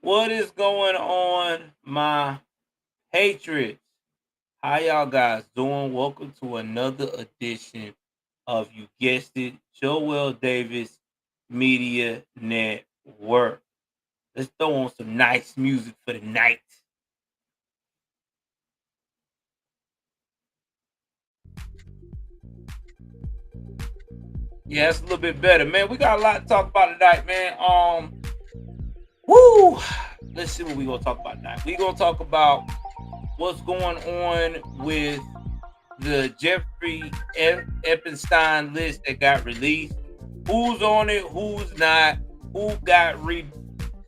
What is going on, my patriots? How y'all guys doing? Welcome to another edition of, you guessed it, Joel Davis Media Network. Let's throw on some nice music for the night. Yeah, it's a little bit better, man. We got a lot to talk about tonight, man. Woo! Let's see what we're gonna talk about tonight. We're gonna talk about what's going on with the Jeffrey Epstein list that got released. Who's on it? Who's not? Who got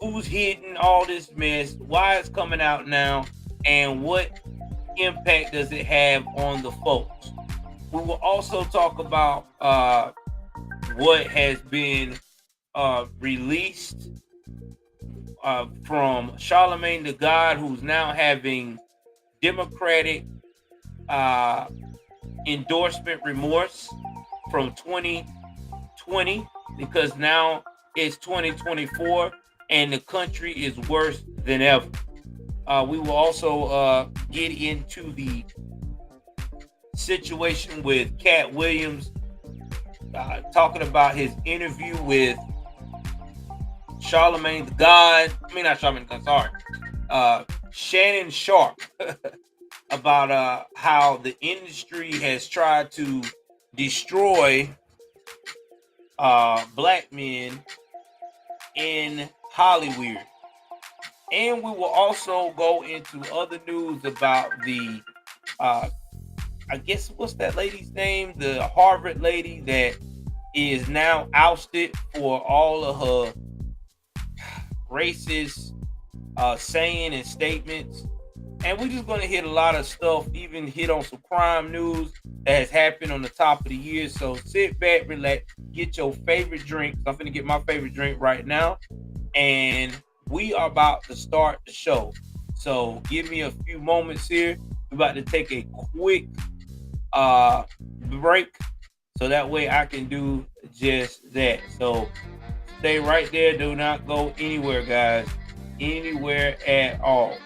Who's hidden all this mess? Why it's coming out now? And what impact does it have on the folks? We will also talk about what has been released from Charlamagne the God, who's now having Democratic endorsement remorse from 2020, because now it's 2024 and the country is worse than ever. We will also get into the situation with Cat Williams, talking about his interview with Charlamagne the God. I mean, not Charlamagne the God, sorry. Shannon Sharp about how the industry has tried to destroy black men in Hollywood. And we will also go into other news about the I guess, what's that lady's name? The Harvard lady that is now ousted for all of her racist saying and statements. And we're just going to hit a lot of stuff, even hit on some crime news that has happened on the top of the year. So sit back, relax, get your favorite drink. I'm going to get my favorite drink right now. And we are about to start the show. So give me a few moments here. We're about to take a quick break, so that way I can do just that. So stay right there. Do not go anywhere, guys. Anywhere at all.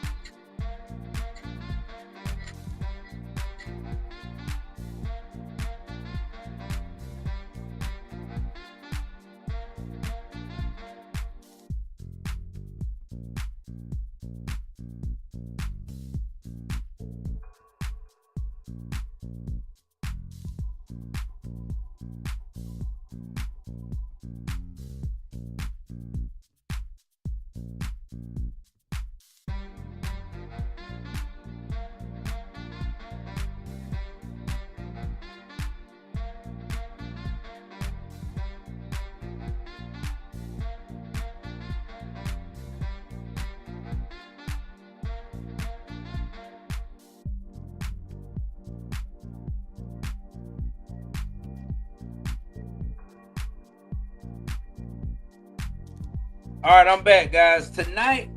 All right, I'm back, guys. Tonight,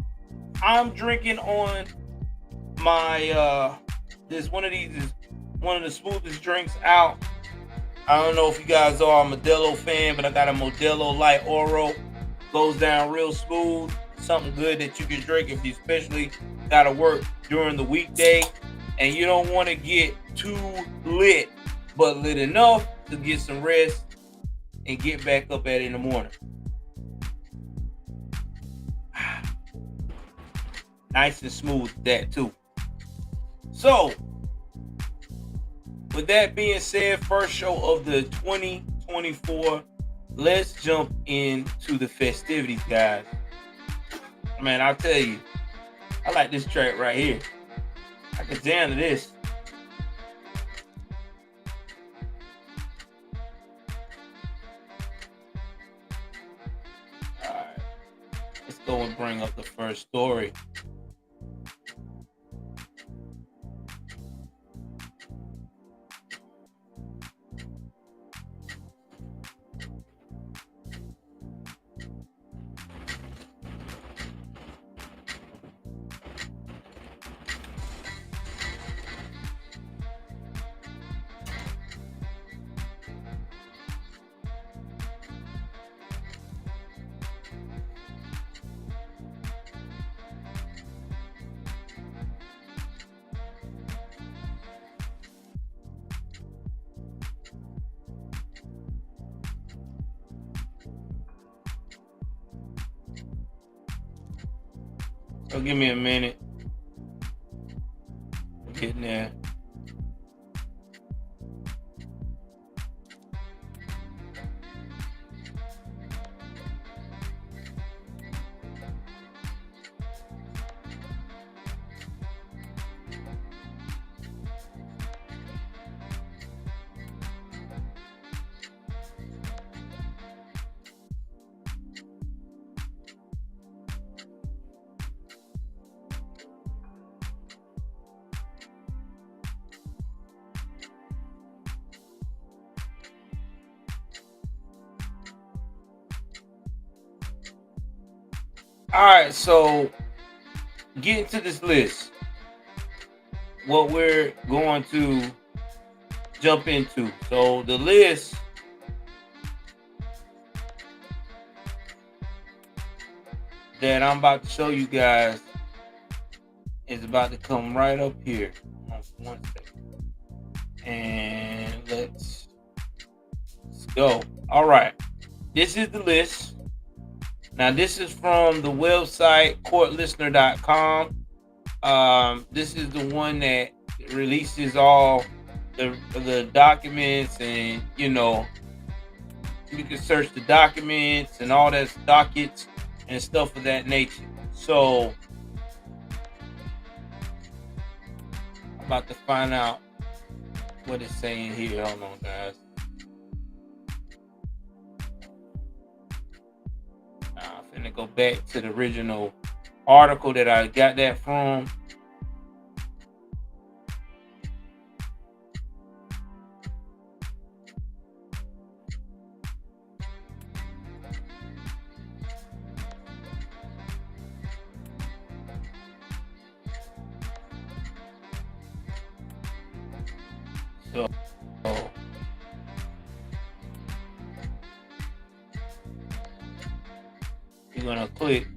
I'm drinking on my this one of these is one of the smoothest drinks out. I don't know if you guys are a Modelo fan, but I got a Modelo Light Oro. Goes down real smooth. Something good that you can drink if you especially got to work during the weekday and you don't want to get too lit, but lit enough to get some rest and get back up at it in the morning. Nice and smooth, that too. So, with that being said, first show of the 2024, let's jump into the festivities, guys. Man, I'll tell you, I like this track right here. I can jam to this. All right, let's go and bring up the first story. So give me a minute. I'm getting there. All right, so getting to this list, what we're going to jump into. So the list that I'm about to show you guys is about to come right up here. One second. And let's go. All right. This is the list. Now, this is from the website courtlistener.com. This is the one that releases all the documents, and you can search the documents and all that dockets and stuff of that nature. So I'm about to find out what it's saying here. Hold on, guys. I'm finna go back to the original article that I got that from. So you're gonna click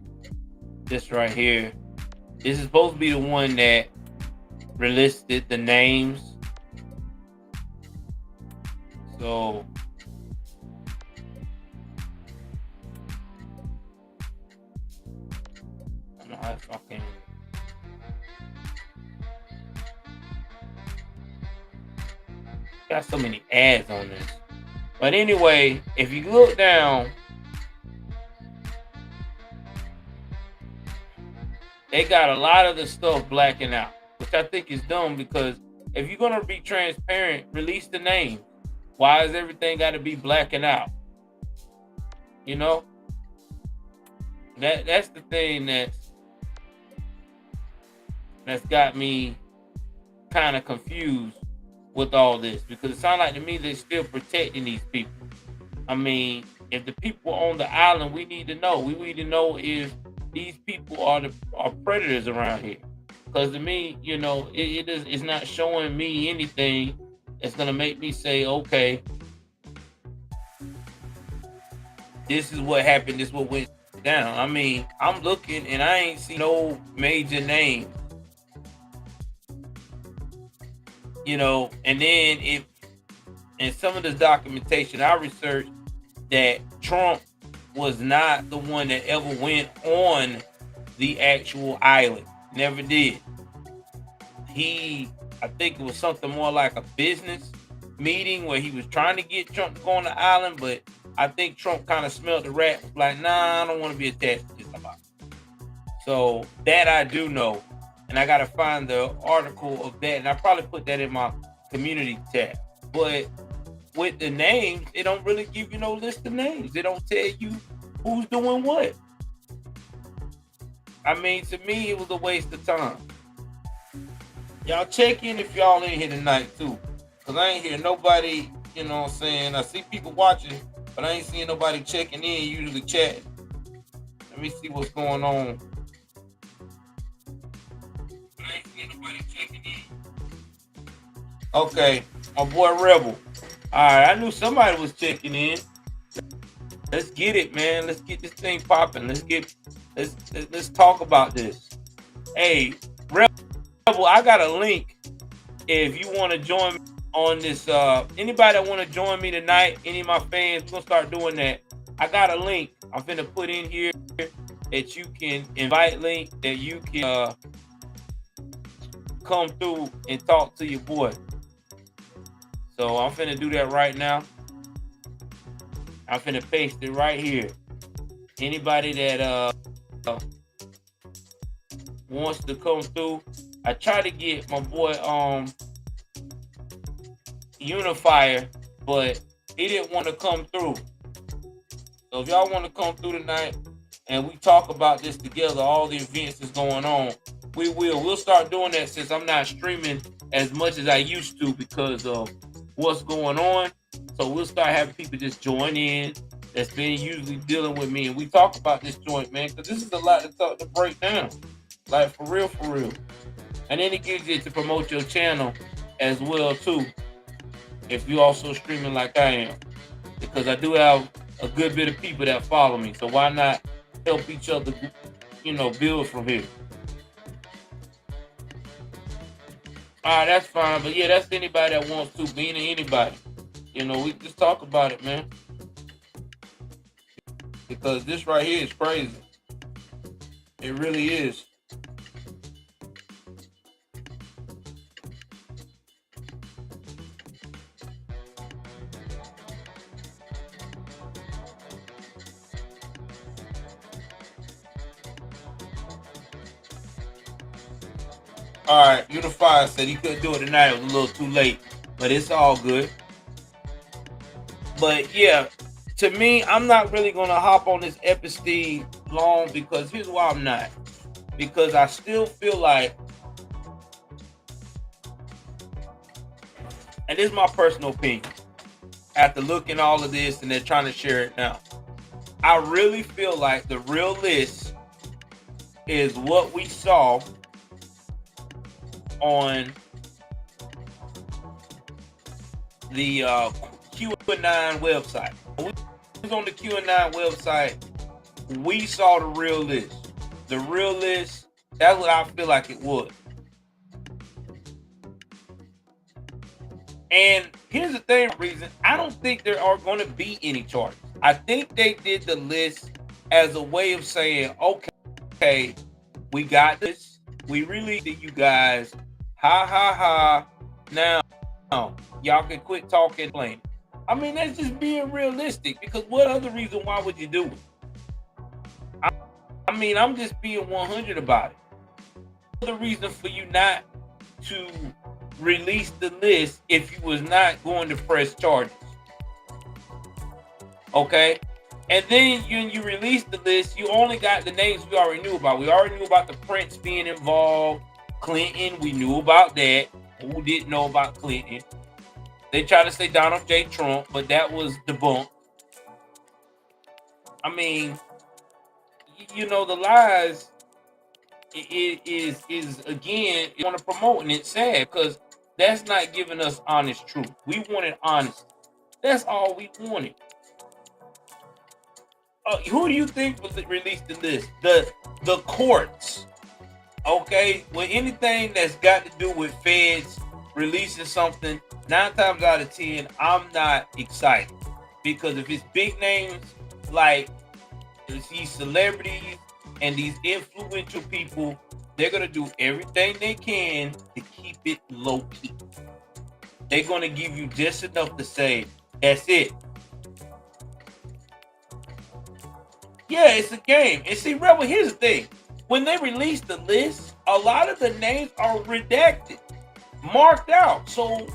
this right here. This is supposed to be the one that listed the names. So I don't know if I can. Got so many ads on this. But anyway, if you look down, they got a lot of the stuff blacking out, which I think is dumb, because if you're gonna be transparent, release the name. Why is everything got to be blacking out? That's the thing that's got me kind of confused with all this, because it sounds like to me they're still protecting these people. I mean, if the people on the island, we need to know. We need to know if these people are predators around here. Because to me, it's not showing me anything that's gonna make me say, okay, this is what happened. This is what went down. I mean, I'm looking and I ain't see no major name. And then in some of this documentation I researched that Trump was not the one that ever went on the actual island. Never did. I think it was something more like a business meeting where he was trying to get Trump to go on the island, but I think Trump kind of smelled the rat, was like, nah, I don't want to be attached to this. So that I do know. And I got to find the article of that. And I probably put that in my community tab. But with the names, it don't really give you no list of names. They don't tell you who's doing what. I mean, to me, it was a waste of time. Y'all check in if y'all in here tonight, too. Because I ain't hear nobody, you know what I'm saying? I see people watching, but I ain't seeing nobody checking in, usually chatting. Let me see what's going on. Okay, my boy Rebel. All right, I knew somebody was checking in. Let's get it, man. Let's get this thing popping. Let's talk about this. Hey, Rebel, I got a link. If you want to join me on this, anybody that want to join me tonight, any of my fans, we're gonna start doing that. I got a link I'm finna put in here that you can invite link that you can come through and talk to your boy. So I'm finna do that right now. I'm finna paste it right here. Anybody that wants to come through, I try to get my boy Unifier, but he didn't want to come through. So if y'all want to come through tonight and we talk about this together, all the events that's going on, we'll start doing that, since I'm not streaming as much as I used to because of what's going on. So we'll start having people just join in that's been usually dealing with me, and we talk about this joint, man, because this is a lot to break down, like for real. And then it gives you to promote your channel as well too, if you also streaming like I am, because I do have a good bit of people that follow me. So why not help each other, build from here? All right, that's fine. But yeah, that's anybody that wants to, being anybody. We just talk about it, man. Because this right here is crazy. It really is. All right, Unifier said he couldn't do it tonight. It was a little too late, but it's all good. But yeah, to me, I'm not really going to hop on this Epstein long, because here's why I'm not. Because I still feel like, and this is my personal opinion, after looking all of this and they're trying to share it now, I really feel like the real list is what we saw on the QAnon website. When we was on the QAnon website, we saw the real list. The real list, that's what I feel like it was. And here's the thing, reason I don't think there are going to be any charges. I think they did the list as a way of saying, okay, we got this. We released it, you guys. Ha. Now, y'all can quit talking, playing. I mean, that's just being realistic, because what other reason why would you do it? I mean, I'm just being 100 about it. The reason for you not to release the list if you was not going to press charges. Okay? And then you release the list, you only got the names we already knew about. We already knew about the Prince being involved. Clinton, we knew about that. Who didn't know about Clinton? They tried to say Donald J. Trump, but that was debunked. I mean, the lies is again, you want to promote, and it's sad because that's not giving us honest truth. We wanted honesty. That's all we wanted. Who do you think will release the list? The courts. Okay, well, anything that's got to do with feds releasing something, 9 times out of 10, I'm not excited, because if it's big names like these celebrities and these influential people, they're gonna do everything they can to keep it low key. They're gonna give you just enough to say, that's it. Yeah, it's a game. And see, Rebel, here's the thing. When they release the list, a lot of the names are redacted, marked out. So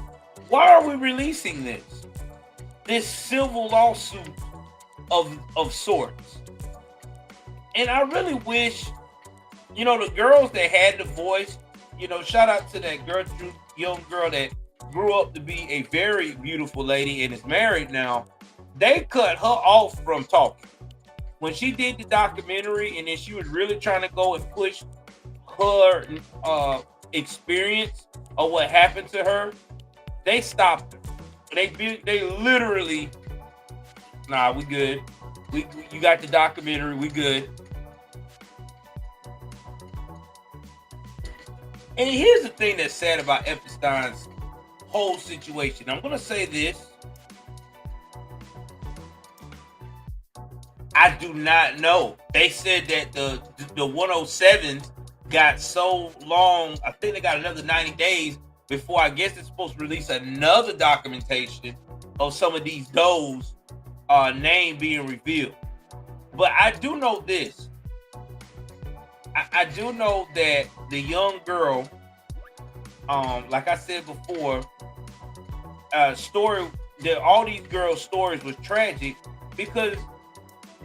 why are we releasing this? This civil lawsuit of sorts. And I really wish, the girls that had the voice, shout out to that Gertrude, young girl that grew up to be a very beautiful lady and is married now. They cut her off from talking. When she did the documentary and then she was really trying to go and push her experience of what happened to her, they stopped her. They literally, nah, we good. You got the documentary, we good. And here's the thing that's sad about Epstein's whole situation. I'm going to say this. I do not know. They said that the 107 got so long. I think they got another 90 days before I guess it's supposed to release another documentation of some of these does name being revealed. But I do know this. I do know that the young girl, like I said before, story that all these girls' stories was tragic because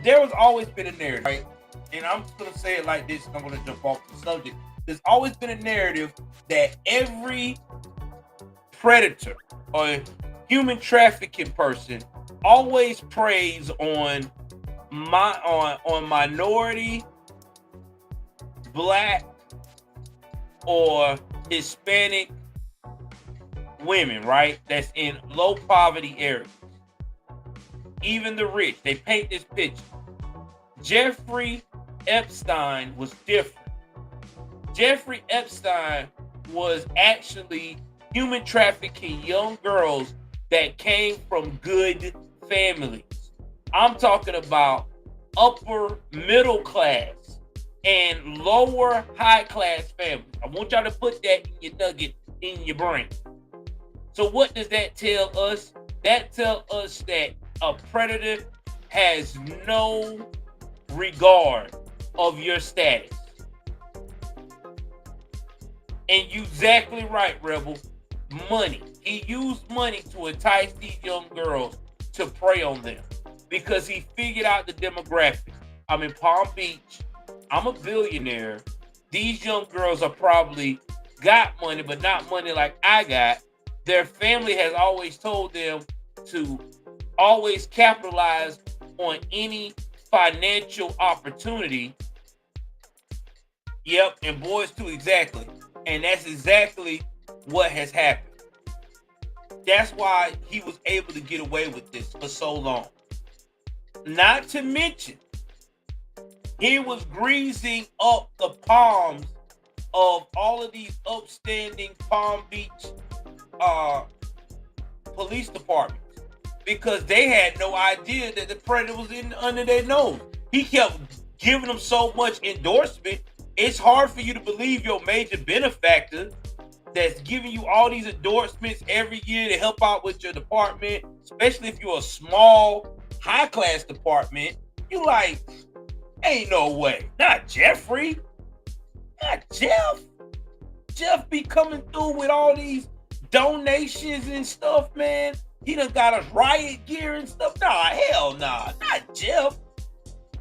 there was always been a narrative, right? And I'm just gonna say it like this, and I'm gonna jump off the subject. There's always been a narrative that every predator or human trafficking person always preys on minority, Black, or Hispanic women, right? That's in low poverty areas. Even the rich, they paint this picture. Jeffrey Epstein was different. Jeffrey Epstein was actually human trafficking young girls that came from good families. I'm talking about upper middle class and lower high class families. I want y'all to put that in your nugget in your brain. So what does that tell us? That tells us that a predator has no regard of your status. And you exactly right, Rebel. Money. He used money to entice these young girls to prey on them because he figured out the demographics. I'm in Palm Beach. I'm a billionaire. These young girls are probably got money, but not money like I got. Their family has always told them to always capitalize on any financial opportunity. Yep, and boys too, exactly. And that's exactly what has happened. That's why he was able to get away with this for so long. Not to mention, he was greasing up the palms of all of these upstanding Palm Beach police departments because they had no idea that the predator was under their nose. He kept giving them so much endorsement. It's hard for you to believe your major benefactor that's giving you all these endorsements every year to help out with your department, especially if you're a small, high-class department. You like, ain't no way. Not Jeffrey. Not Jeff. Jeff be coming through with all these donations and stuff, man. He done got us riot gear and stuff. Nah, hell nah. Not Jeff.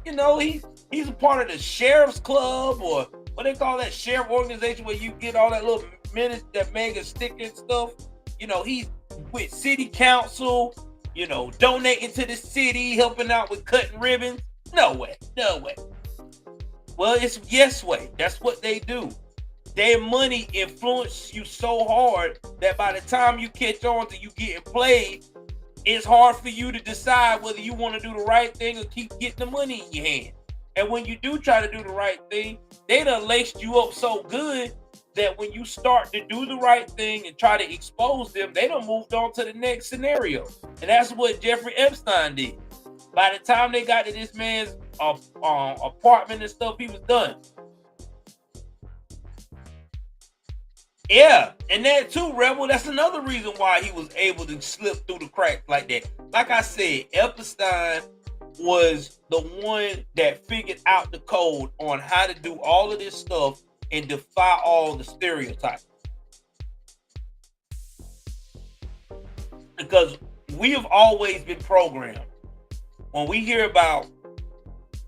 You know, he's a part of the sheriff's club or what they call that sheriff organization where you get all that little minutes, that mega sticker and stuff. You know, he's with city council, you know, donating to the city, helping out with cutting ribbons. No way. No way. Well, it's yes way. That's what they do. Their money influences you so hard that by the time you catch on to you getting played, it's hard for you to decide whether you want to do the right thing or keep getting the money in your hand. And when you do try to do the right thing, they done laced you up so good that when you start to do the right thing and try to expose them, they done moved on to the next scenario. And that's what Jeffrey Epstein did. By the time they got to this man's apartment and stuff, he was done. Yeah, and that too, Rebel, that's another reason why he was able to slip through the cracks like that. Like I said, Epstein was the one that figured out the code on how to do all of this stuff and defy all the stereotypes. Because we have always been programmed. When we hear about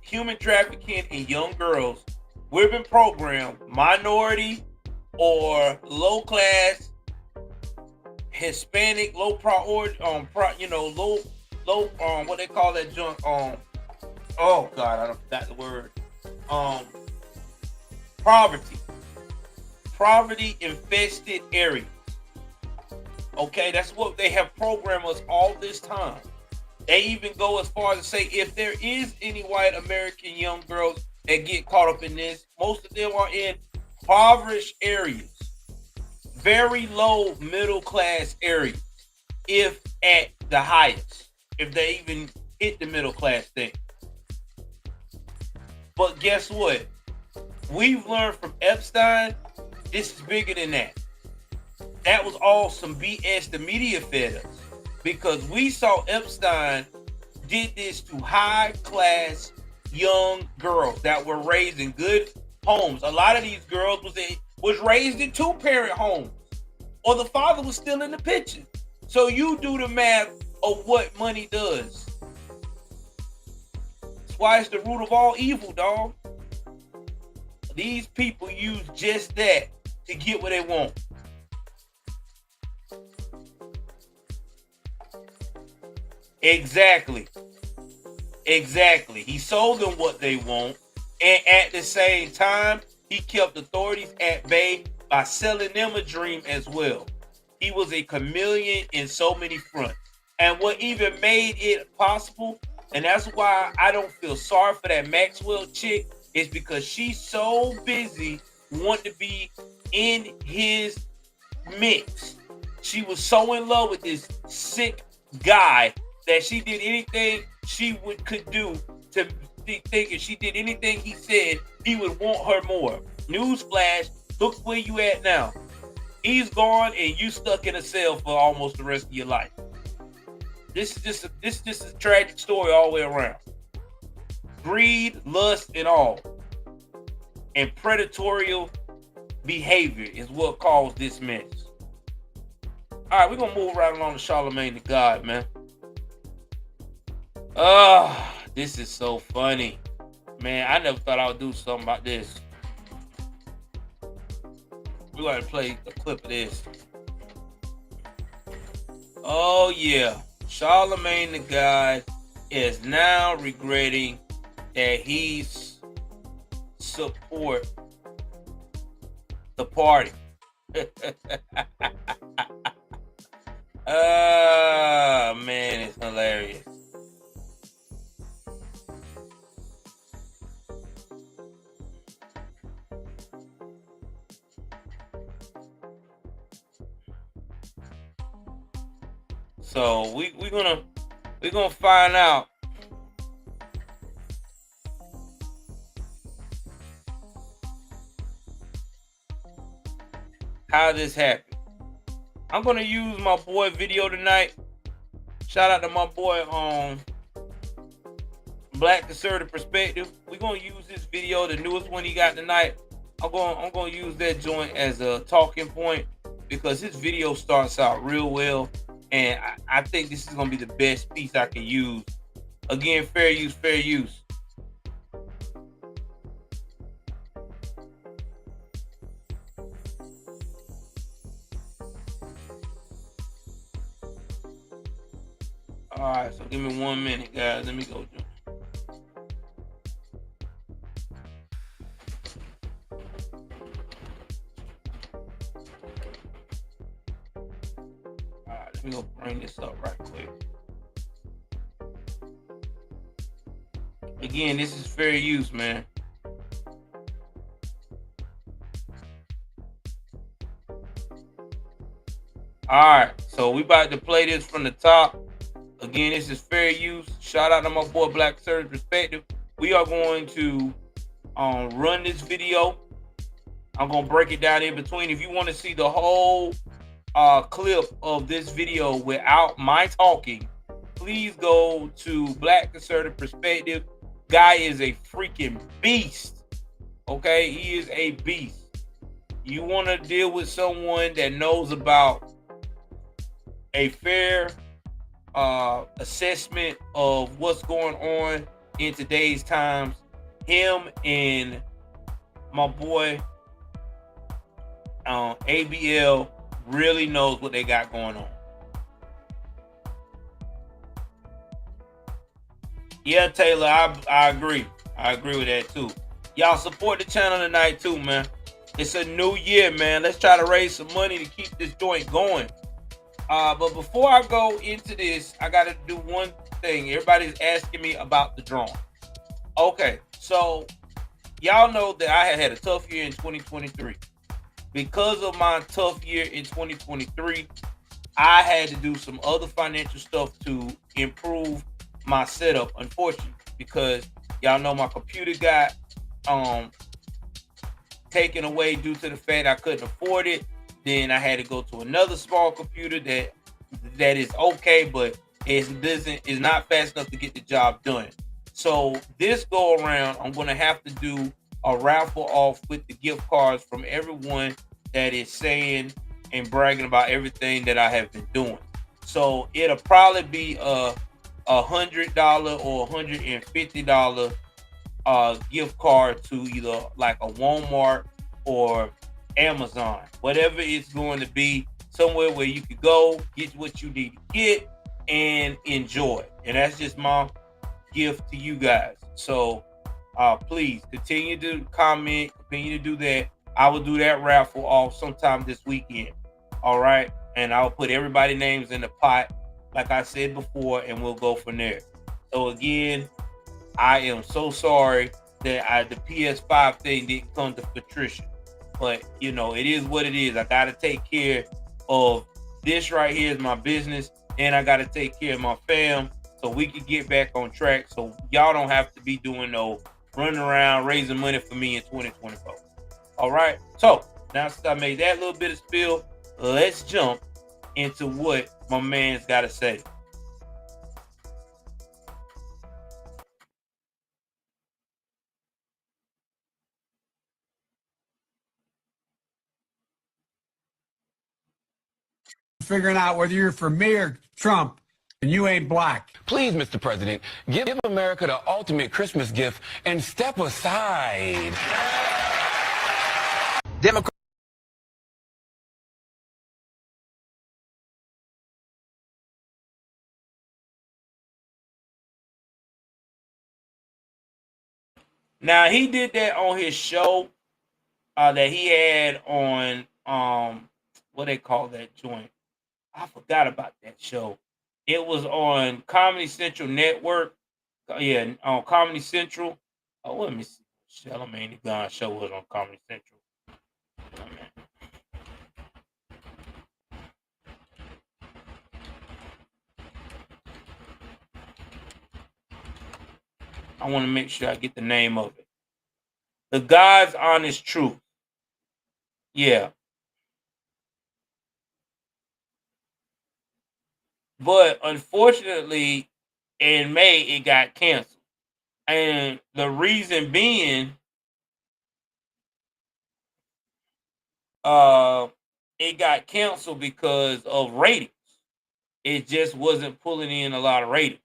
human trafficking in young girls, we've been programmed minority or low class, Hispanic, low priority, low, what they call that junk, oh God, I forgot the word, poverty infested areas. Okay, that's what they have programmed us all this time. They even go as far as to say if there is any white American young girls that get caught up in this, most of them are in impoverished areas, very low middle class areas, if at the highest, if they even hit the middle class thing. But guess what? We've learned from Epstein, this is bigger than that. That was all some BS the media fed us. Because we saw Epstein did this to high-class young girls that were raised in good homes. A lot of these girls was raised in two-parent homes. Or the father was still in the picture. So you do the math of what money does. That's why it's the root of all evil, dog. These people use just that to get what they want. Exactly. He sold them what they want, and at the same time, he kept authorities at bay by selling them a dream as well. He was a chameleon in so many fronts. And what even made it possible, and that's why I don't feel sorry for that Maxwell chick, is because she's so busy wanting to be in his mix. She was so in love with this sick guy that she did anything she could do to think if she did anything he said, he would want her more. Newsflash, look where you at now. He's gone and you stuck in a cell for almost the rest of your life. This is just a tragic story all the way around. Greed, lust, and all. And predatory behavior is what caused this mess. All right, we're going to move right along to Charlamagne the God, man. This is so funny. Man, I never thought I would do something about this. We're going to play a clip of this. Oh, yeah. Charlamagne the God is now regretting that he's support the party. Man, it's hilarious. So we're gonna find out how this happened. I'm gonna use my boy video tonight. Shout out to my boy on Black Conservative Perspective. We're gonna use this video, the newest one he got tonight. I'm gonna use that joint as a talking point because his video starts out real well. And I think this is going to be the best piece I can use. Again, fair use, fair use. All right, so give me 1 minute, guys. Let me go. Let me go bring this up right quick. Again, this is fair use, man. Alright, so we about to play this from the top. Again, this is fair use. Shout out to my boy Black Conservative Perspective. We are going to run this video. I'm going to break it down in between. If you want to see the whole clip of this video without my talking, please go to Black Conservative Perspective. Guy is a freaking beast. Okay, he is a beast. You want to deal with someone that knows about a fair assessment of what's going on in today's times. Him and my boy ABL really knows what they got going on. Yeah, Taylor, I agree. I agree with that too. Y'all support the channel tonight too, man. It's a new year, man. Let's try to raise some money to keep this joint going. But before I go into this, I got to do one thing. Everybody's asking me about the drone. Okay, so y'all know that I had a tough year in 2023. Because of my tough year in 2023, I had to do some other financial stuff to improve my setup, unfortunately, because y'all know my computer got taken away due to the fact I couldn't afford it. Then I had to go to another small computer that is okay, but is not fast enough to get the job done. So this go around, I'm gonna have to do a raffle off with the gift cards from everyone that is saying and bragging about everything that I have been doing. So it'll probably be $100 or $150 gift card to either like a Walmart or Amazon, whatever it's going to be, somewhere where you could go get what you need to get and enjoy. And that's just my gift to you guys. So please continue to comment, continue to do that. I will do that raffle off sometime this weekend. All right. And I'll put everybody's names in the pot, like I said before, and we'll go from there. So again, I am so sorry that the PS5 thing didn't come to Patricia. But, you know, it is what it is. I got to take care of this right here is my business. And I got to take care of my fam so we can get back on track. So y'all don't have to be doing no running around raising money for me in 2024. All right. So now since I made that little bit of spill, let's jump into what my man's got to say. Figuring out whether you're for me or Trump and you ain't black. Please, Mr. President, give America the ultimate Christmas gift and step aside. Democrat. Now he did that on his show that he had on what they call that joint. I forgot about that show. It was on Comedy Central Network. Yeah, on Comedy Central. Oh, let me see. Charlamange the Gun show was on Comedy Central. Oh, man. I want to make sure I get the name of it. The God's Honest Truth. Yeah. But unfortunately, in May, it got canceled. And the reason being, it got canceled because of ratings. It just wasn't pulling in a lot of ratings.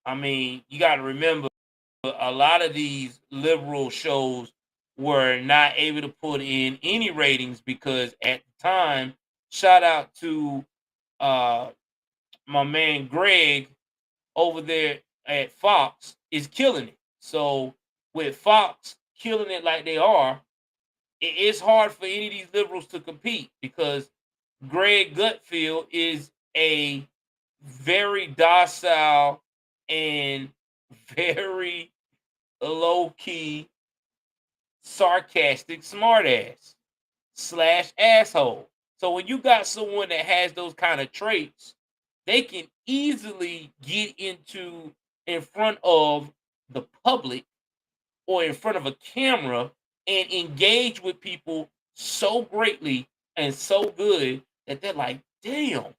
I mean, you got to remember, a lot of these liberal shows were not able to put in any ratings because at the time, shout out to my man Greg over there at Fox is killing it. So with Fox killing it like they are, it's hard for any of these liberals to compete because Greg Gutfeld is a very docile and very low-key, sarcastic smartass / asshole. So when you got someone that has those kind of traits, they can easily get in front of the public or in front of a camera and engage with people so greatly and so good that they're like, damn,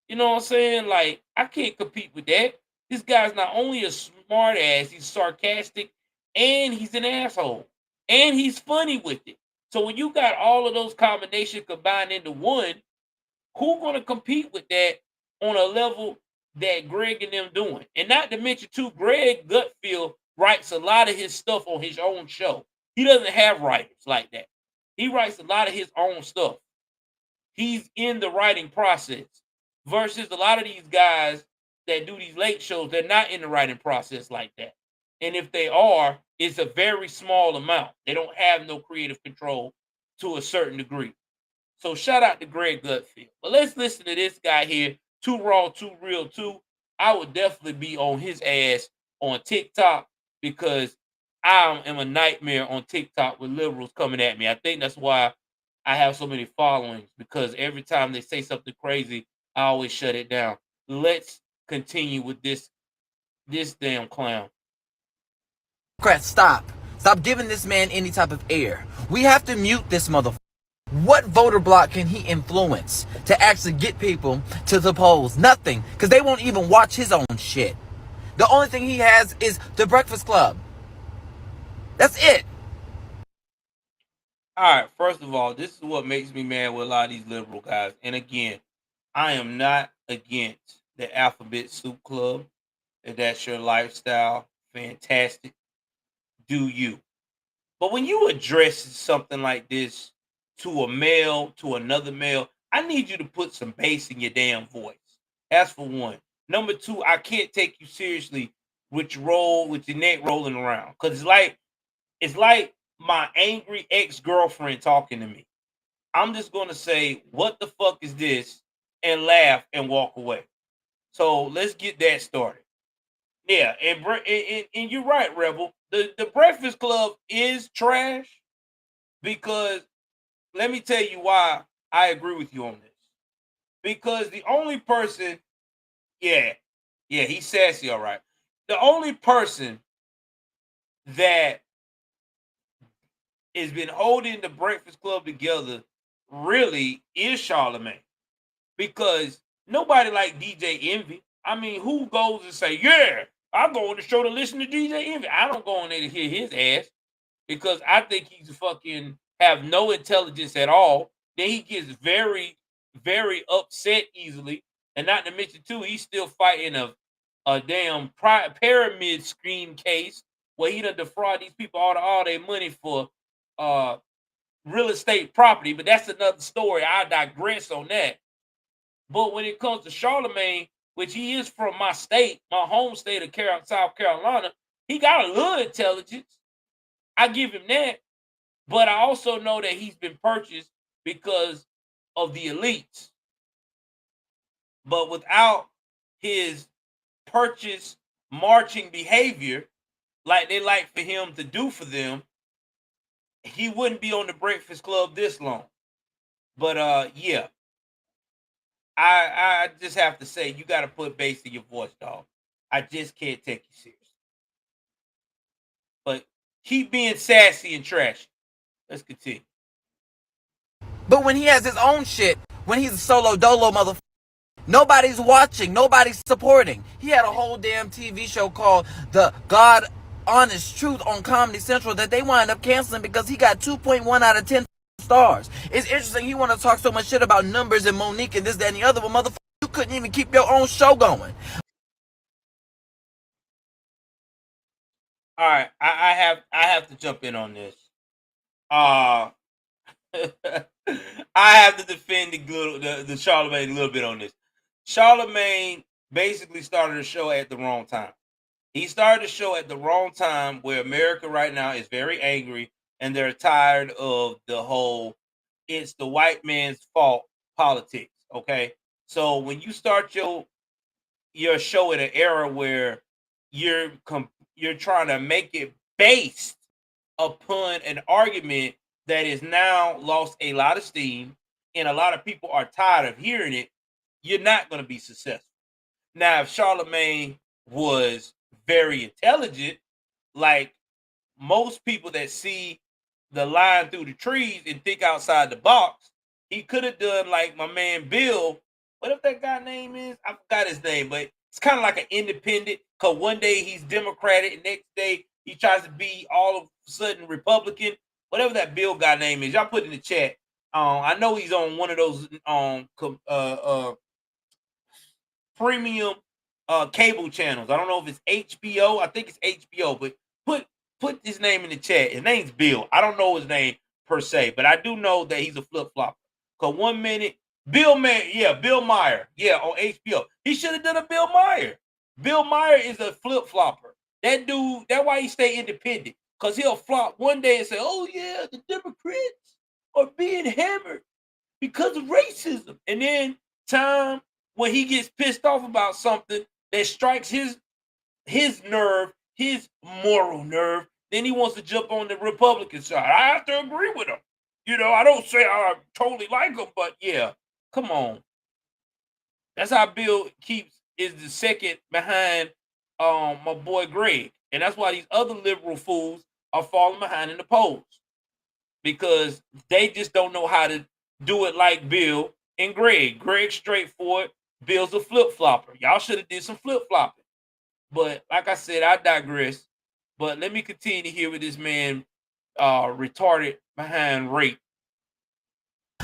you know what I'm saying? Like, I can't compete with that. This guy's not only a smart ass, he's sarcastic and he's an asshole and he's funny with it. So when you got all of those combinations combined into one, who's going to compete with that on a level that Greg and them doing? And not to mention too, Greg Gutfeld writes a lot of his stuff on his own show. He doesn't have writers like that. He writes a lot of his own stuff. He's in the writing process versus a lot of these guys that do these late shows, they're not in the writing process like that. And if they are, it's a very small amount. They don't have no creative control to a certain degree. So shout out to Greg Gutfeld. But let's listen to this guy here, Too Raw, Too Real, Too. I would definitely be on his ass on TikTok because I am a nightmare on TikTok with liberals coming at me. I think that's why I have so many followings, because every time they say something crazy, I always shut it down. Let's continue with this damn clown. Democrats, stop. Stop giving this man any type of air. We have to mute this motherfucker. What voter block can he influence to actually get people to the polls? Nothing, because they won't even watch his own shit. The only thing he has is the Breakfast Club. That's it. All right, first of all, this is what makes me mad with a lot of these liberal guys. And again, I am not against the Alphabet Soup Club. If that's your lifestyle, fantastic. Do you? But when you address something like this to a male, to another male, I need you to put some bass in your damn voice. That's for one. Number two, I can't take you seriously with your neck rolling around. Because it's like my angry ex-girlfriend talking to me. I'm just gonna say, what the fuck is this? And laugh and walk away. So let's get that started. Yeah, and you're right, Rebel. The Breakfast Club is trash because let me tell you why I agree with you on this. Because the only person, yeah, he's sassy, all right. The only person that has been holding the Breakfast Club together really is Charlamagne. Because nobody like DJ Envy. I mean, who goes and say, yeah, I'm going to the show to listen to DJ Envy? I don't go on there to hear his ass because I think he's fucking have no intelligence at all. Then he gets very, very upset easily. And not to mention, too, he's still fighting a damn pyramid scheme case where he done defraud these people all their money for real estate property. But that's another story. I digress on that. But when it comes to Charlamagne, which he is from my state, my home state of South Carolina, he got a little intelligence. I give him that. But I also know that he's been purchased because of the elites. But without his purchase marching behavior, like they like for him to do for them, he wouldn't be on the Breakfast Club this long. But yeah. I just have to say, you got to put bass in your voice, dog. I just can't take you seriously. But keep being sassy and trashy. Let's continue. But when he has his own shit, when he's a solo dolo motherfucker, nobody's watching, nobody's supporting. He had a whole damn TV show called The God Honest Truth on Comedy Central that they wound up canceling because he got 2.1 out of 10 stars. It's interesting he want to talk so much shit about numbers and Monique and this, that, and the other, but motherfucker, you couldn't even keep your own show going. All right, I have to jump in on this. I have to defend the Charlamagne a little bit on this. Charlamagne basically started the show at the wrong time. He started the show at the wrong time where America right now is very angry and they're tired of the whole it's the white man's fault politics. Okay. So when you start your show in an era where you're trying to make it based upon an argument that is now lost a lot of steam and a lot of people are tired of hearing it, you're not going to be successful. Now, if Charlamagne was very intelligent, like most people that see the line through the trees and think outside the box, he could have done like my man Bill. What if that guy name is? I forgot his name, but it's kind of like an independent. Cause one day he's Democratic, and next day he tries to be all of a sudden Republican. Whatever that Bill guy name is, y'all put in the chat. I know he's on one of those premium cable channels. I don't know if it's HBO. I think it's HBO, but put his name in the chat. His name's Bill. I don't know his name per se, but I do know that he's a flip-flopper. Cause 1 minute, Bill Meyer, on HBO. He should have done a Bill Meyer. Bill Meyer is a flip-flopper. That dude, that's why he stay independent. Cause he'll flop one day and say, oh yeah, the Democrats are being hammered because of racism. And then time when he gets pissed off about something that strikes his nerve, his moral nerve, then he wants to jump on the Republican side. I have to agree with him. I don't say I totally like him, but yeah, come on. That's how Bill is the second behind my boy Greg. And that's why these other liberal fools are falling behind in the polls because they just don't know how to do it like Bill and Greg. Greg's straightforward. Bill's a flip-flopper. Y'all should have did some flip-flopping. But like I said, I digress. But let me continue to hear what this man retarded behind rape.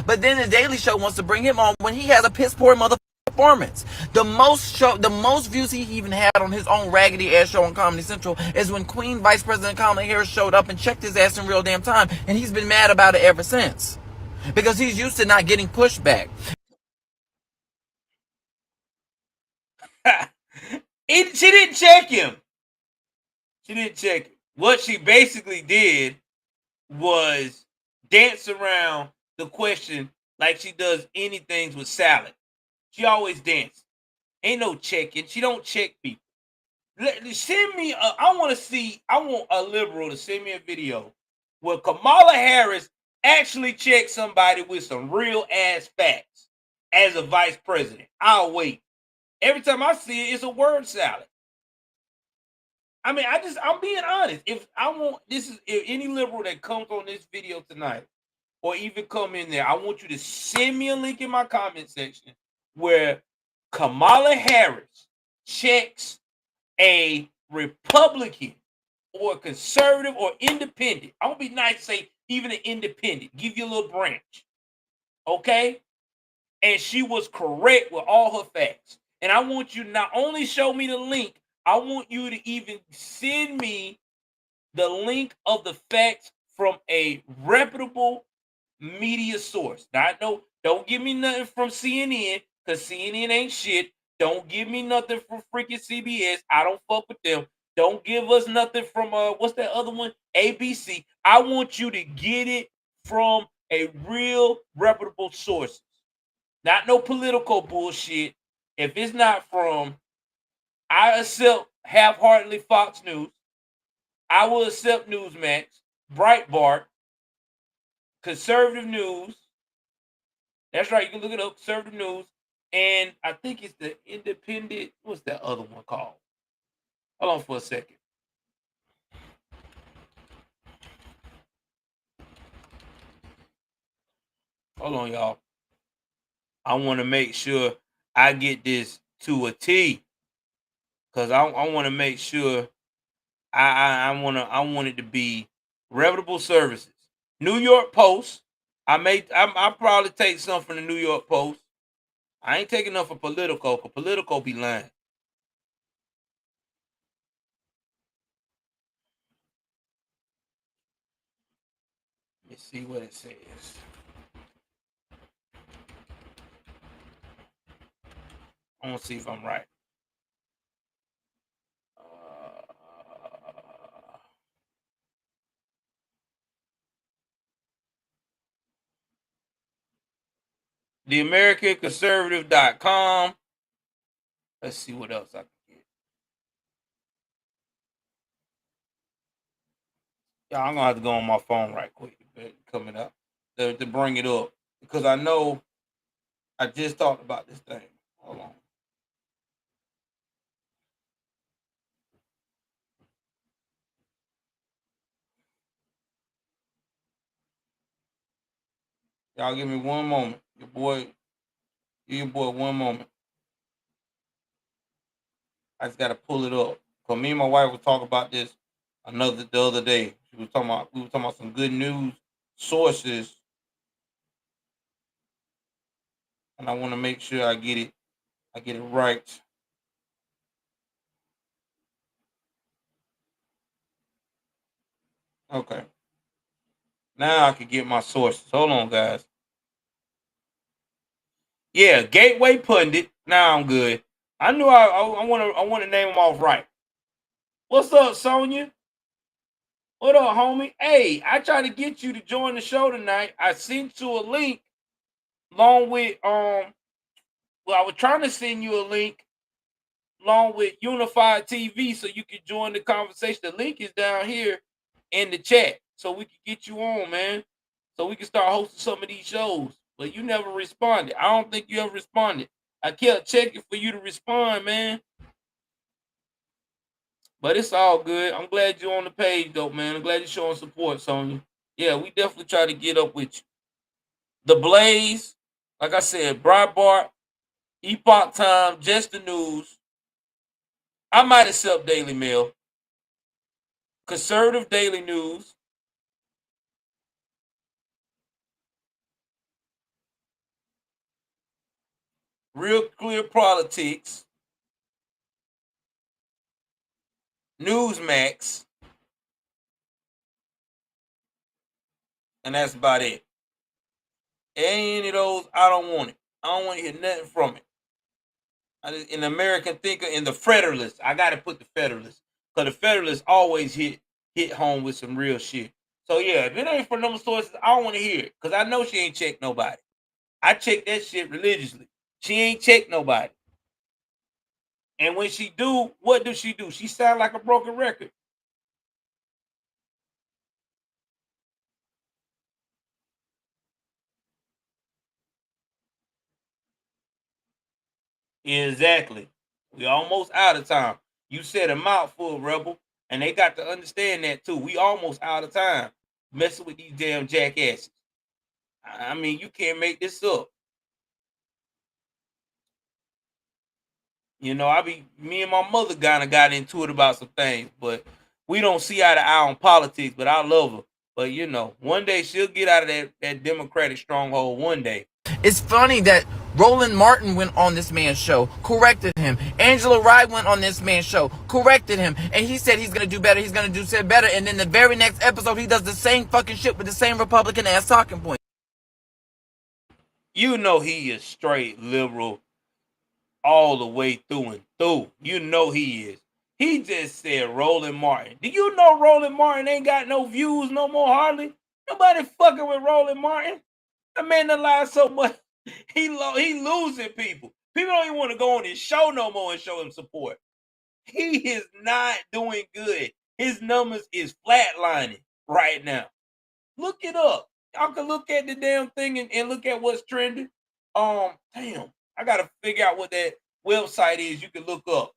But then the Daily Show wants to bring him on when he has a piss poor mother performance. The most views he even had on his own raggedy ass show on Comedy Central is when Queen Vice President Kamala Harris showed up and checked his ass in real damn time, and he's been mad about it ever since because he's used to not getting pushback. She didn't check him. She didn't check him. What she basically did was dance around the question like she does anything with salad. She always dances. Ain't no checking. She don't check people. Send me. I want a liberal to send me a video where Kamala Harris actually checked somebody with some real ass facts as a vice president. I'll wait. Every time I see it, it's a word salad. I mean, I'm being honest. If any liberal that comes on this video tonight, or even come in there, I want you to send me a link in my comment section where Kamala Harris checks a Republican or a conservative or independent. I'm gonna be nice, say even an independent, give you a little branch. Okay? And she was correct with all her facts. And I want you to not only show me the link, I want you to even send me the link of the facts from a reputable media source. Now, I know, don't give me nothing from CNN, because CNN ain't shit. Don't give me nothing from freaking CBS. I don't fuck with them. Don't give us nothing from what's that other one? ABC. I want you to get it from a real reputable source. Not no political bullshit. If it's not from, I accept half-heartedly Fox News. I will accept Newsmax, Breitbart, Conservative News. That's right. You can look it up, Conservative News. And I think it's the Independent. What's that other one called? Hold on for a second. Hold on, y'all. I want to make sure I get this to a T, because I want to make sure I want it to be reputable services. New York Post. I probably take some from the New York Post. I ain't taking enough for Politico, because Politico be lying. Let's see what it says. I want to see if I'm right. TheAmericanConservative.com. Let's see what else I can get. Yeah, I'm gonna have to go on my phone right quick coming up to bring it up, because I know I just talked about this thing. Hold on. Y'all give me one moment. Give your boy one moment. I just gotta pull it up. Cause me and my wife were talking about this the other day. We were talking about some good news sources, and I want to make sure I get it right. Okay. Now I can get my sources. Hold on, guys. Yeah, Gateway Pundit. Now I'm good. I knew I want to name them off right. What's up, Sonia? What up, homie? Hey, I tried to get you to join the show tonight. I sent you a link along with I was trying to send you a link along with Unified TV so you could join the conversation. The link is down here in the chat, so we can get you on, man. So we can start hosting some of these shows. But you never responded. I don't think you ever responded. I kept checking for you to respond, man. But it's all good. I'm glad you're on the page, though, man. I'm glad you're showing support, Sonya. Yeah, we definitely try to get up with you. The Blaze, like I said, Breitbart, Epoch Time, Just the News. I might accept Daily Mail, Conservative Daily News. Real Clear Politics, Newsmax, and that's about it. Any of those, I don't want it. I don't want to hear nothing from it. In the American Thinker, in the Federalist, I got to put the Federalist, because the Federalist always hit home with some real shit. So yeah, if it ain't from them sources, I don't want to hear it, because I know she ain't checked nobody. I check that shit religiously. She ain't checked nobody. And when she do, what does she do? She sound like a broken record. Exactly. We almost out of time. You said a mouthful, Rebel, and they got to understand that too. We almost out of time messing with these damn jackasses. I mean, you can't make this up. You know, me and my mother kind of got into it about some things, but we don't see eye to eye on politics. But I love her. But you know, one day she'll get out of that Democratic stronghold. One day. It's funny that Roland Martin went on this man's show, corrected him. Angela Rye went on this man's show, corrected him. And he said he's going to do better, he's going to do better. And then the very next episode, he does the same fucking shit with the same Republican ass talking point. You know he is straight liberal all the way through and through. You know he is. He just said Roland Martin. Do you know Roland Martin ain't got no views no more hardly? Nobody fucking with Roland Martin. The man that lied so much. He losing people. People don't even want to go on his show no more and show him support. He is not doing good. His numbers is flatlining right now. Look it up. Y'all can look at the damn thing and look at what's trending. Damn. I gotta figure out what that website is you can look up.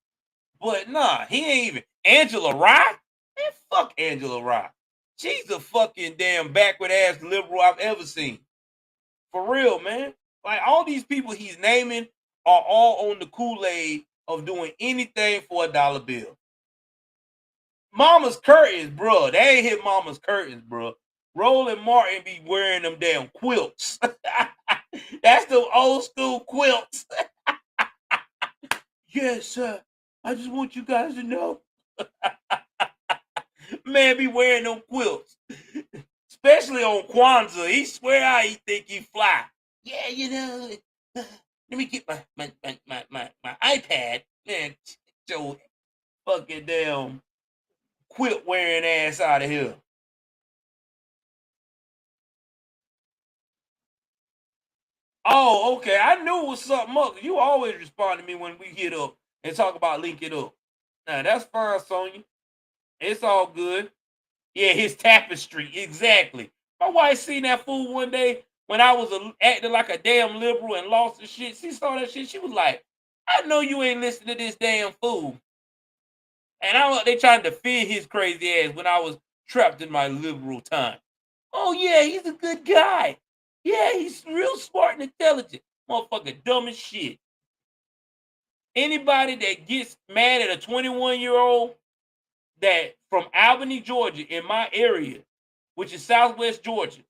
But nah, he ain't even. Angela Rye? Man, fuck Angela Rye. She's the fucking damn backward ass liberal I've ever seen. For real, man. Like, all these people he's naming are all on the Kool-Aid of doing anything for a dollar bill. Mama's curtains, bro. They ain't hit Mama's curtains, bro. Roland Martin be wearing them damn quilts. That's the old school quilts. Yes, sir. I just want you guys to know. Man be wearing them quilts. Especially on Kwanzaa. He swear how he think he fly. Yeah, you know. Let me get my iPad. Man, your fucking damn quilt wearing ass out of here. Oh, okay. I knew it was something up. You always respond to me when we hit up and talk about link it up. Now that's fine, Sonya. It's all good. Yeah, his tapestry. Exactly. My wife seen that fool one day when I was acting like a damn liberal and lost the shit. She saw that shit. She was like, I know you ain't listening to this damn fool. And they trying to defend his crazy ass when I was trapped in my liberal time. Oh, yeah, he's a good guy. Yeah, he's real smart and intelligent. Motherfucker, dumb as shit. Anybody that gets mad at a 21-year-old that from Albany, Georgia, in my area, which is Southwest Georgia,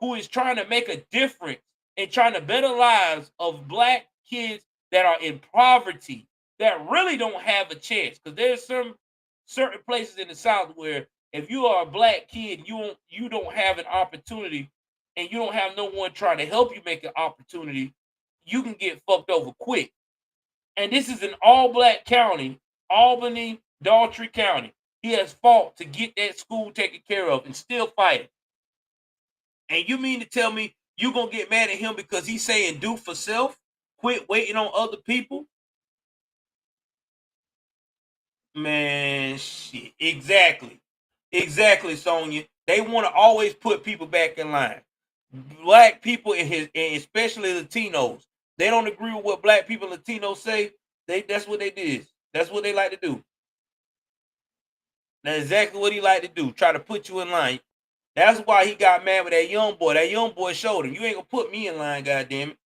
who is trying to make a difference and trying to better lives of black kids that are in poverty, that really don't have a chance. Because there's some certain places in the South where if you are a black kid, you don't have an opportunity and you don't have no one trying to help you make an opportunity, you can get fucked over quick. And this is an all-black county, Albany, Daughtry County. He has fought to get that school taken care of and still fighting. And you mean to tell me you're going to get mad at him because he's saying do for self? Quit waiting on other people? Man, shit. Exactly. Exactly, Sonya. They want to always put people back in line. Black people and especially Latinos, they don't agree with what black people and Latinos say. That's what they did. That's what they like to do. That's exactly what he like to do. Try to put you in line. That's why he got mad with that young boy. That young boy showed him, you ain't gonna put me in line, goddamn it.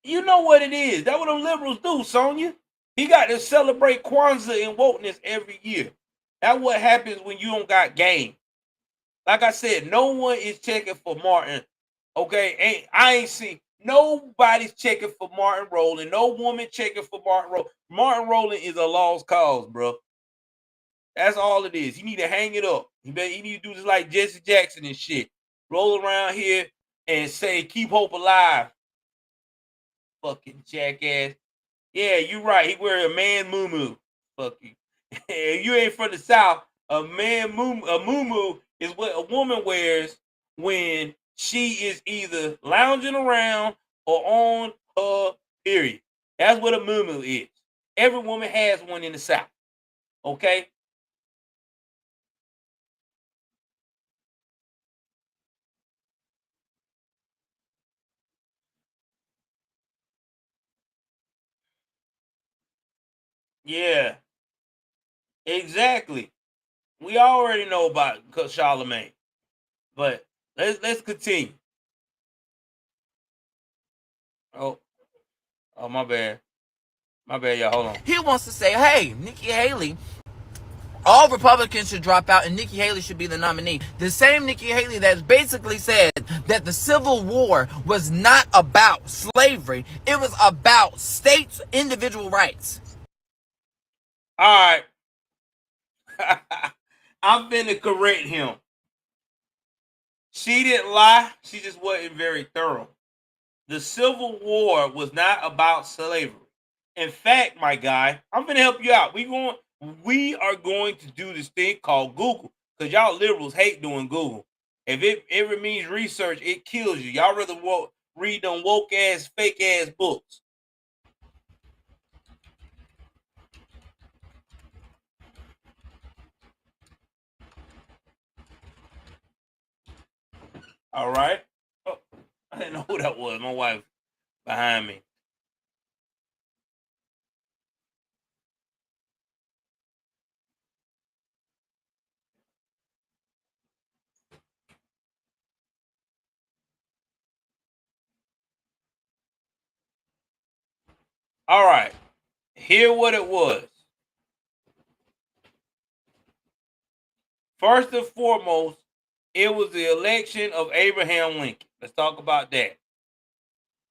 You know what it is. That's what them liberals do, Sonya. He got to celebrate Kwanzaa and wokeness every year. That's what happens when you don't got game. Like I said, no one is checking for Martin. Okay, I ain't seen nobody's checking for Martin Rowland. No woman checking for Martin Rowland. Martin Rowland is a lost cause, bro. That's all it is. You need to hang it up. You need to do this like Jesse Jackson and shit. Roll around here and say, keep hope alive. Fucking jackass. Yeah, you're right. He wear a man moo-moo. Fuck you. If you ain't from the South, a moo-moo is what a woman wears when she is either lounging around or on her period. That's what a moo-moo is. Every woman has one in the South. Okay? Yeah, exactly. We already know about Charlamagne. But let's continue. Oh, my bad. My bad, y'all. Hold on. He wants to say, hey, Nikki Haley, all Republicans should drop out and Nikki Haley should be the nominee. The same Nikki Haley that's basically said that the Civil War was not about slavery. It was about states' individual rights. All right. I'm finna correct him. She didn't lie. She just wasn't very thorough. The Civil War was not about slavery. In fact, my guy, I'm gonna help you out. We are going to do this thing called Google, because y'all liberals hate doing Google. If it ever means research, it kills you. Y'all rather read them woke ass, fake ass books. All right. Oh, I didn't know who that was. My wife behind me. All right. Hear what it was. First and foremost, it was the election of Abraham Lincoln. Let's talk about that.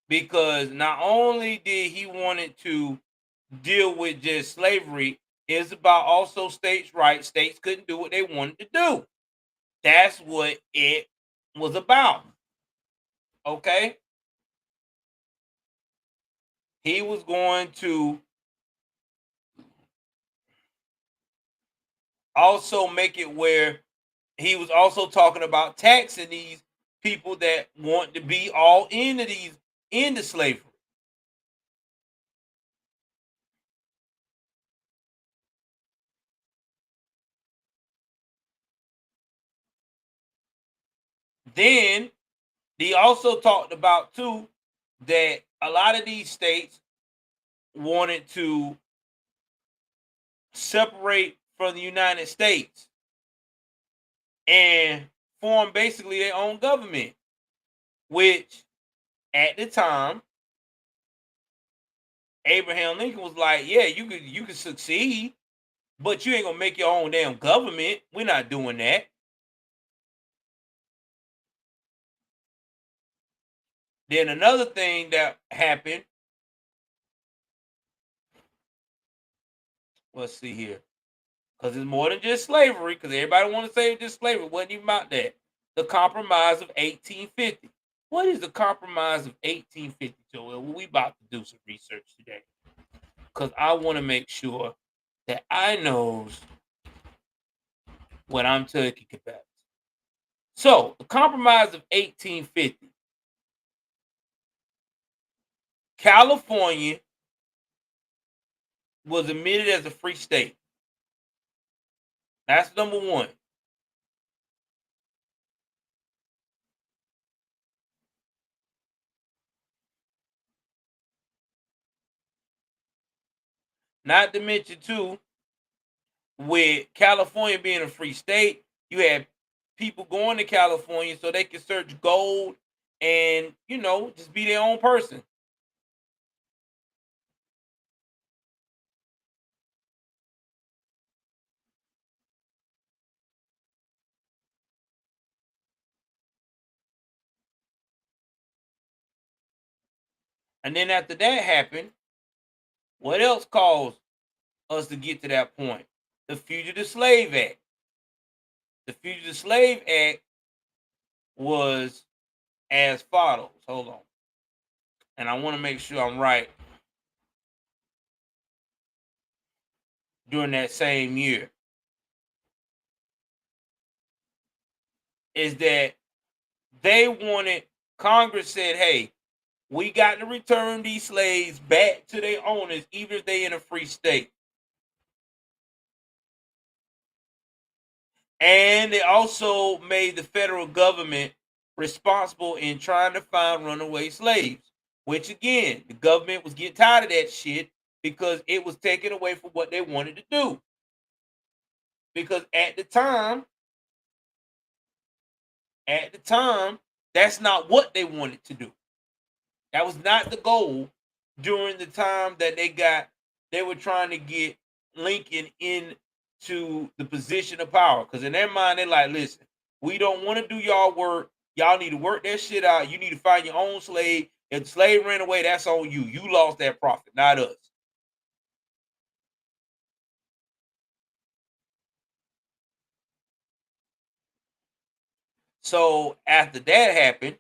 Because not only did he wanted to deal with just slavery, it's about also states' rights. States couldn't do what they wanted to do. That's what it was about. Okay? He was going to also make it where he was also talking about taxing these people that want to be all into slavery. Then he also talked about too that a lot of these states wanted to separate from the United States and form basically their own government, which at the time Abraham Lincoln was like, yeah, you could succeed, but you ain't gonna make your own damn government. We're not doing that. Then another thing that happened, let's see here, because it's more than just slavery, because everybody want to say it's just slavery. It wasn't even about that. The Compromise of 1850. What is the Compromise of 1850, Joel? Well, we about to do some research today, because I want to make sure that I knows what I'm talking about. So, the Compromise of 1850. California was admitted as a free state. That's number one. Not to mention too, with California being a free state, you had people going to California so they could search gold and, you know, just be their own person. And then after that happened, what else caused us to get to that point? The Fugitive Slave Act. The Fugitive Slave Act was as follows. Hold on. And I want to make sure I'm right. During that same year, is that they wanted, Congress said, hey, we got to return these slaves back to their owners, even if they in a free state. And they also made the federal government responsible in trying to find runaway slaves, which again, the government was getting tired of that shit because it was taken away from what they wanted to do. Because at the time, that's not what they wanted to do. That was not the goal during the time that they were trying to get Lincoln into the position of power. Because in their mind, they're like, listen, we don't want to do y'all work. Y'all need to work that shit out. You need to find your own slave. If the slave ran away, that's on you. You lost that profit, not us. So after that happened,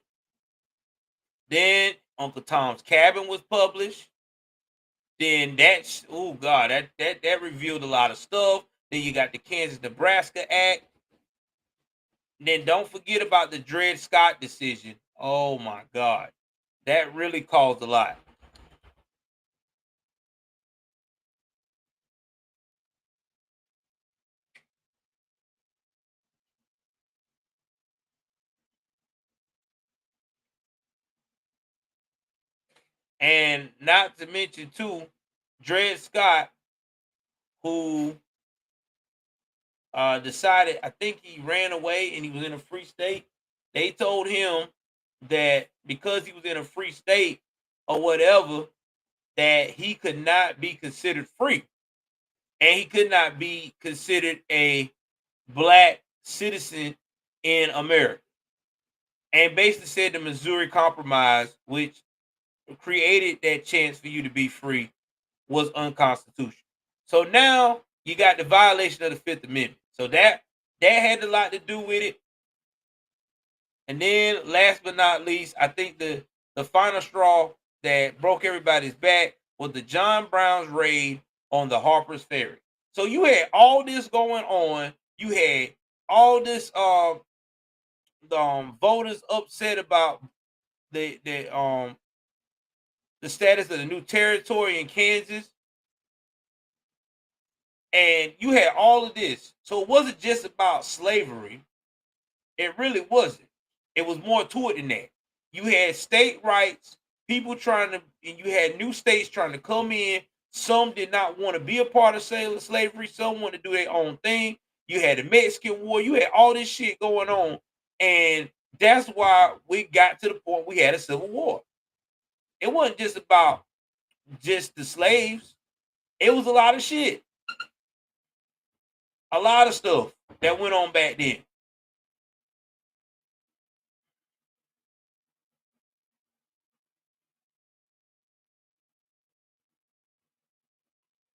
then Uncle Tom's Cabin was published. Then that's, oh God, that revealed a lot of stuff. Then you got the Kansas-Nebraska Act. Then don't forget about the Dred Scott decision. Oh my God, that really caused a lot. And not to mention too, Dred Scott, who decided, I think he ran away and he was in a free state. They told him that because he was in a free state or whatever, that he could not be considered free. And he could not be considered a black citizen in America. And basically said the Missouri Compromise, which created that chance for you to be free, was unconstitutional. So now you got the violation of the Fifth Amendment. So that had a lot to do with it. And then last but not least, I think the final straw that broke everybody's back was the John Brown's raid on the Harper's Ferry. So you had all this going on. You had all this voters upset about the status of the new territory in Kansas. And you had all of this. So it wasn't just about slavery. It really wasn't. It was more to it than that. You had state rights, people trying to, and you had new states trying to come in. Some did not want to be a part of slavery. Some wanted to do their own thing. You had the Mexican War. You had all this shit going on. And that's why we got to the point we had a civil war. It wasn't just about just the slaves. It was a lot of shit. A lot of stuff that went on back then.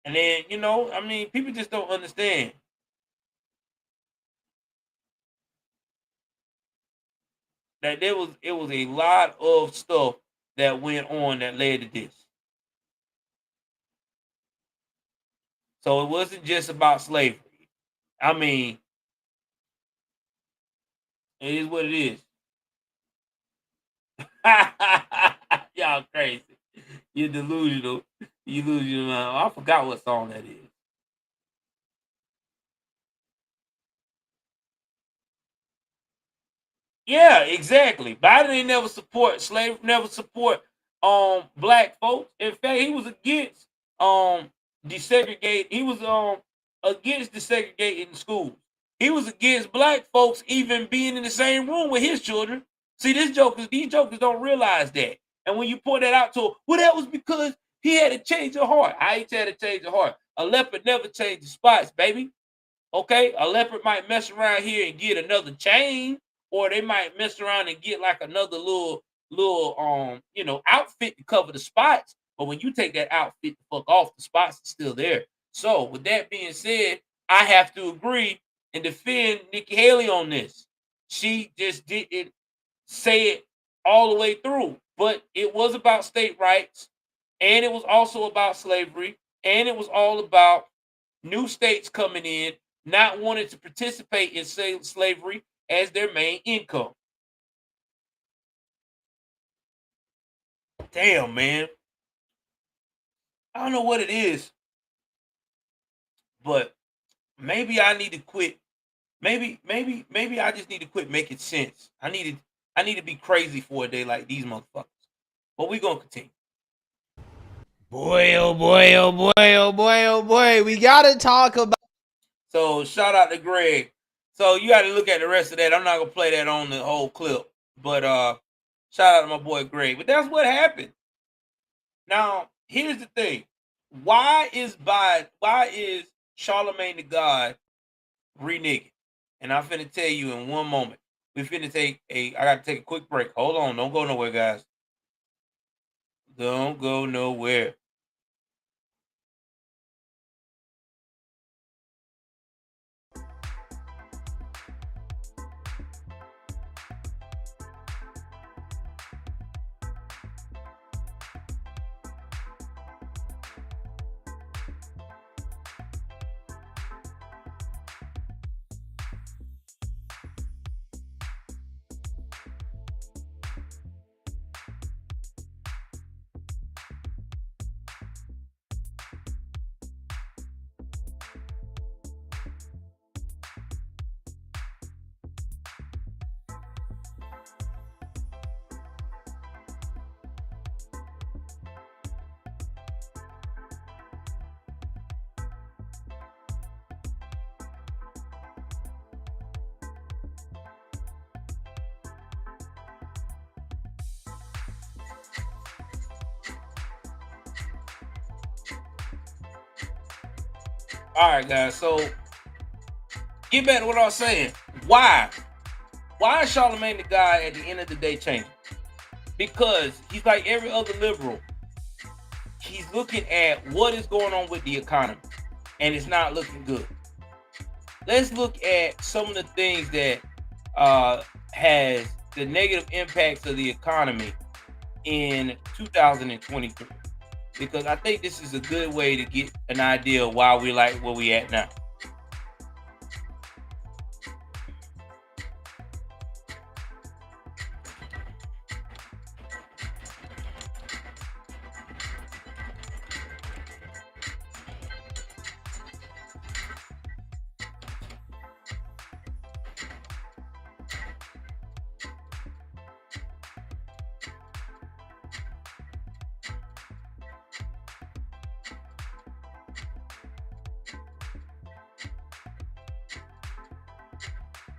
And then, you know, I mean, people just don't understand. That it was a lot of stuff that went on that led to this. So it wasn't just about slavery. I mean, it is what it is. Y'all crazy. You're delusional. You delusional. I forgot what song that is. Yeah, exactly. Biden ain't never support slavery, never support black folks. In fact, he was against desegregate. He was against desegregating schools. He was against black folks even being in the same room with his children. See, these jokers don't realize that. And when you point that out to him, well, that was because he had to change your heart. I ain't had to change your heart. A leopard never changes spots, baby. Okay, a leopard might mess around here and get another chain, or they might mess around and get like another little outfit to cover the spots. But when you take that outfit the fuck off, the spots are still there. So with that being said, I have to agree and defend Nikki Haley on this. She just didn't say it all the way through, but it was about state rights, and it was also about slavery, and it was all about new states coming in, not wanting to participate in slavery as their main income. Damn, man. I don't know what it is, but maybe I need to quit. Maybe I just need to quit making sense. I need to be crazy for a day like these motherfuckers. But we're gonna continue. Boy, oh boy, oh boy, oh boy, oh boy. We gotta talk about. So shout out to Greg. So you got to look at the rest of that. I'm not gonna play that on the whole clip, but shout out to my boy Greg. But that's what happened. Now here's the thing: why is Charlamagne the God reneging? And I'm finna tell you in one moment. We're finna I gotta take a quick break. Hold on, don't go nowhere, guys. Don't go nowhere. All right, guys. So get back to what I was saying. Why is Charlamagne the God at the end of the day changing? Because he's like every other liberal. He's looking at what is going on with the economy, and it's not looking good. Let's look at some of the things that has the negative impacts of the economy in 2023. Because I think this is a good way to get an idea of why we like where we at now.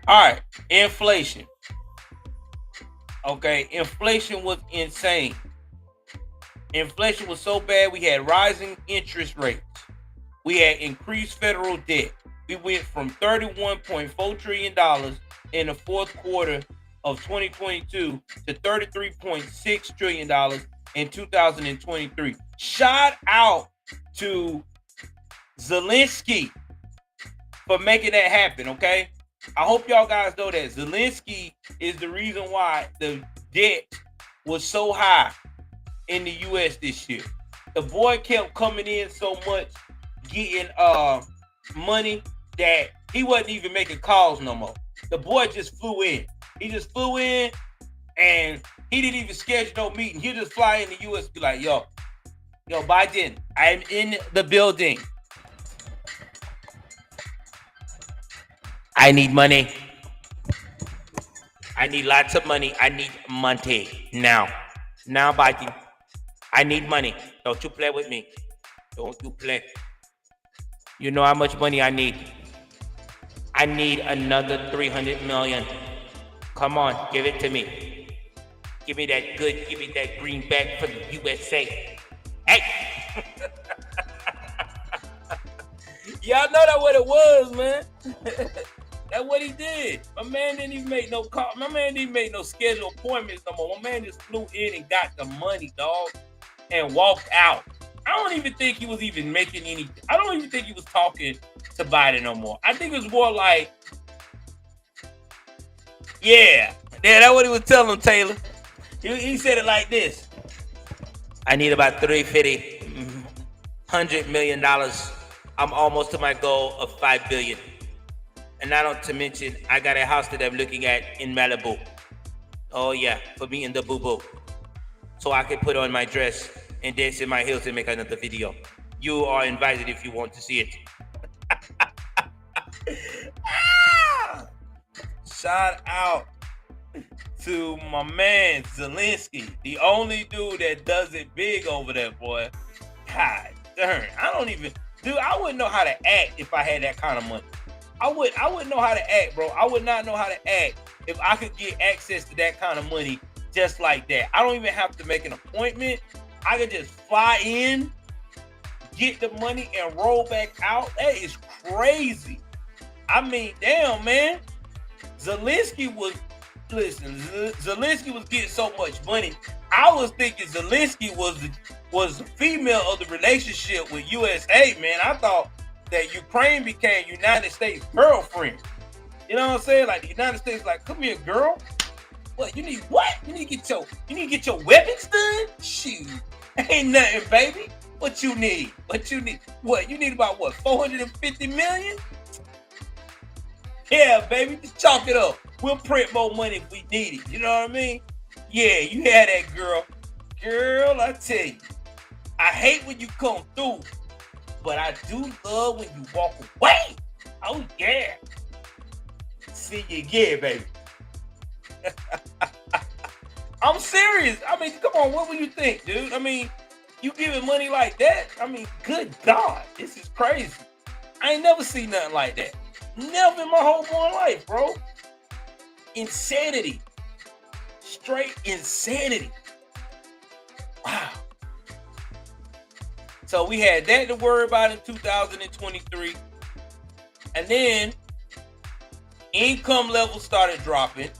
All right, inflation. Okay, inflation was insane. Inflation was so bad, we had rising interest rates. We had increased federal debt. We went from $31.4 trillion in the fourth quarter of 2022 to $33.6 trillion in 2023. Shout out to Zelensky for making that happen, okay? I hope y'all guys know that Zelensky is the reason why the debt was so high in the U.S. this year. The boy kept coming in so much, getting money that he wasn't even making calls no more. The boy just flew in. He just flew in, and he didn't even schedule no meeting. He'll just fly in the U.S. and be like, yo, Biden, I'm in the building. I need money. I need lots of money. I need money now. Now, Biden. I need money. Don't you play with me. Don't you play. You know how much money I need? I need another 300 million. Come on, give it to me. Give me that good, give me that greenback for the USA. Hey! Y'all know that what it was, man. That's what he did. My man didn't even make no call. My man didn't even make no scheduled appointments no more. My man just flew in and got the money, dog, and walked out. I don't even think he was even making any. I don't even think he was talking to Biden no more. I think it was more like, yeah, that's what he was telling him, Taylor. He said it like this: I need about $100 million. I'm almost to my goal of $5 billion. And not to mention, I got a house that I'm looking at in Malibu. Oh yeah, for me and the boo-boo. So I can put on my dress and dance in my heels and make another video. You are invited if you want to see it. Shout out to my man Zelensky, the only dude that does it big over there, boy. God darn, I wouldn't know how to act if I had that kind of money. I wouldn't know how to act, bro. I would not know how to act if I could get access to that kind of money just like that. I don't even have to make an appointment. I could just fly in, get the money, and roll back out. That is crazy. I mean, damn, man. Zelensky was getting so much money. I was thinking Zelensky was the female of the relationship with USA, man. I thought that Ukraine became United States girlfriend. You know what I'm saying? Like the United States, like, come here, girl. What? You need what? You need to get your weapons done? Shoot. Ain't nothing, baby. What you need? What? You need about what? 450 million? Yeah, baby. Just chalk it up. We'll print more money if we need it. You know what I mean? Yeah, you had that, girl. Girl, I tell you. I hate when you come through, but I do love when you walk away. Oh, yeah. See you again, baby. I'm serious. I mean, come on. What would you think, dude? I mean, you giving money like that? I mean, good God. This is crazy. I ain't never seen nothing like that. Never in my whole born life, bro. Insanity. Straight insanity. Wow. So we had that to worry about in 2023. And then income levels started dropping.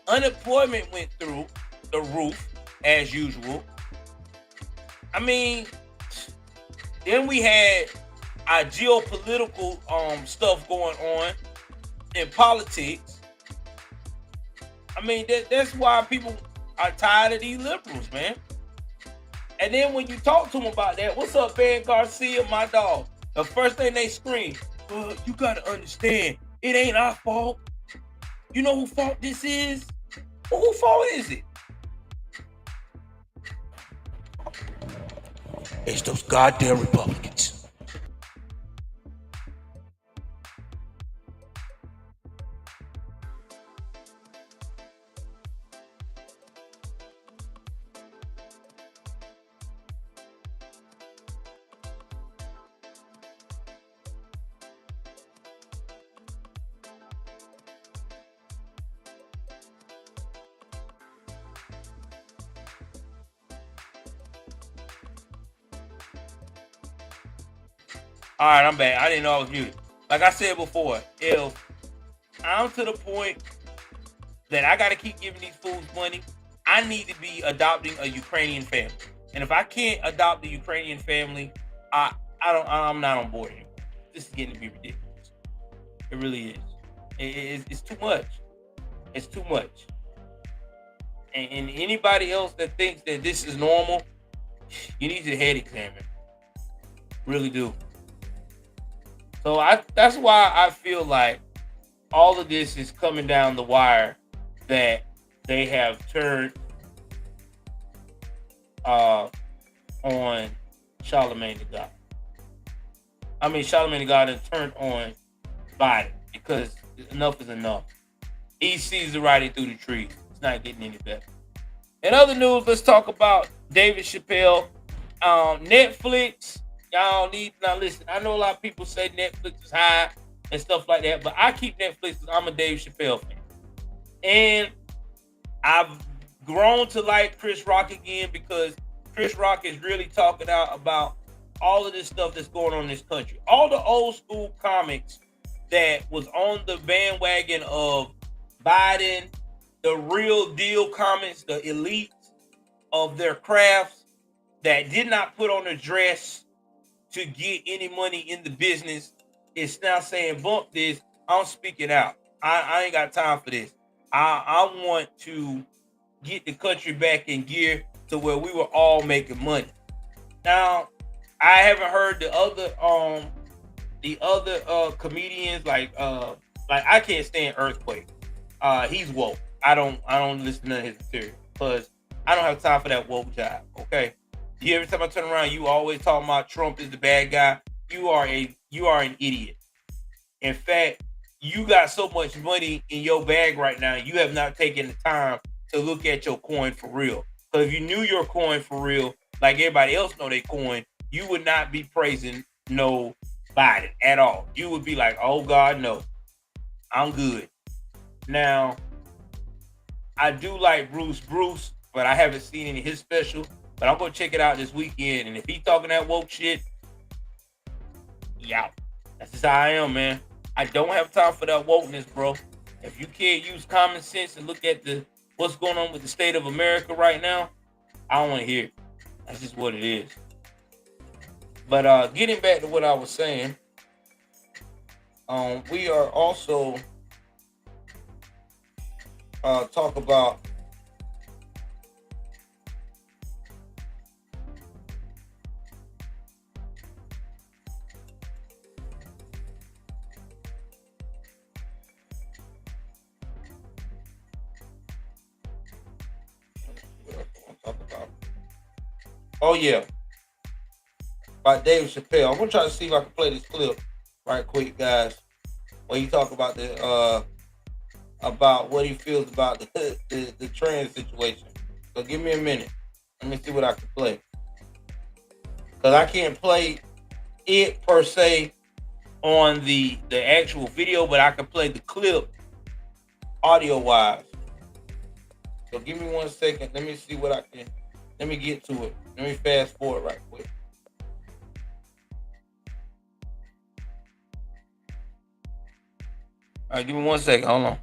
Unemployment went through the roof as usual. I mean, then we had our geopolitical stuff going on in politics. I mean, that's why people are tired of these liberals, man. And then when you talk to them about that, what's up, Ben Garcia, my dog? The first thing they scream, you gotta understand, it ain't our fault. You know whose fault this is? Well, whose fault is it? It's those goddamn Republicans. All right, I'm back. I didn't know I was muted. Like I said before, if I'm to the point that I got to keep giving these fools money, I need to be adopting a Ukrainian family. And if I can't adopt a Ukrainian family, I'm not on board anymore. This is getting to be ridiculous. It really is. It's too much. It's too much. And anybody else that thinks that this is normal, you need your head examined. Really do. So that's why I feel like all of this is coming down the wire, that they have turned on Charlamange the God. I mean, Charlamagne the God has turned on Biden, because enough is enough. He sees the writing through the trees. It's not getting any better. In other news, let's talk about David Chappelle. Netflix Y'all need now listen. I know a lot of people say Netflix is high and stuff like that, but I keep Netflix because I'm a Dave Chappelle fan, and I've grown to like Chris Rock again because Chris Rock is really talking out about all of this stuff that's going on in this country. All the old school comics that was on the bandwagon of Biden, the real deal comics, the elites of their crafts that did not put on a dress to get any money in the business, is now saying, bump this, I'm speaking out. I ain't got time for this. I want to get the country back in gear to where we were all making money. Now, I haven't heard the other comedians like I can't stand Earthquake. He's woke. I don't listen to his material because I don't have time for that woke job. Okay. Every time I turn around, you always talking about Trump is the bad guy. You are an idiot. In fact, you got so much money in your bag right now, you have not taken the time to look at your coin for real. Because if you knew your coin for real, like everybody else know their coin, you would not be praising no Biden at all. You would be like, oh God, no, I'm good. Now, I do like Bruce, but I haven't seen any of his special. But I'm gonna check it out this weekend. And if he's talking that woke shit, yeah, that's just how I am, man. I don't have time for that wokeness, bro. If you can't use common sense and look at what's going on with the state of America right now, I don't want to hear it. That's just what it is. But getting back to what I was saying, we are also talk about oh yeah, about Dave Chappelle. I'm gonna try to see if I can play this clip right quick, guys. When you talk about about what he feels about the trans situation. So give me a minute. Let me see what I can play. Because I can't play it per se on the actual video, but I can play the clip audio wise. So give me 1 second. Let me see what I can. Let me get to it. Let me fast forward right quick. All right, give me 1 second. Hold on.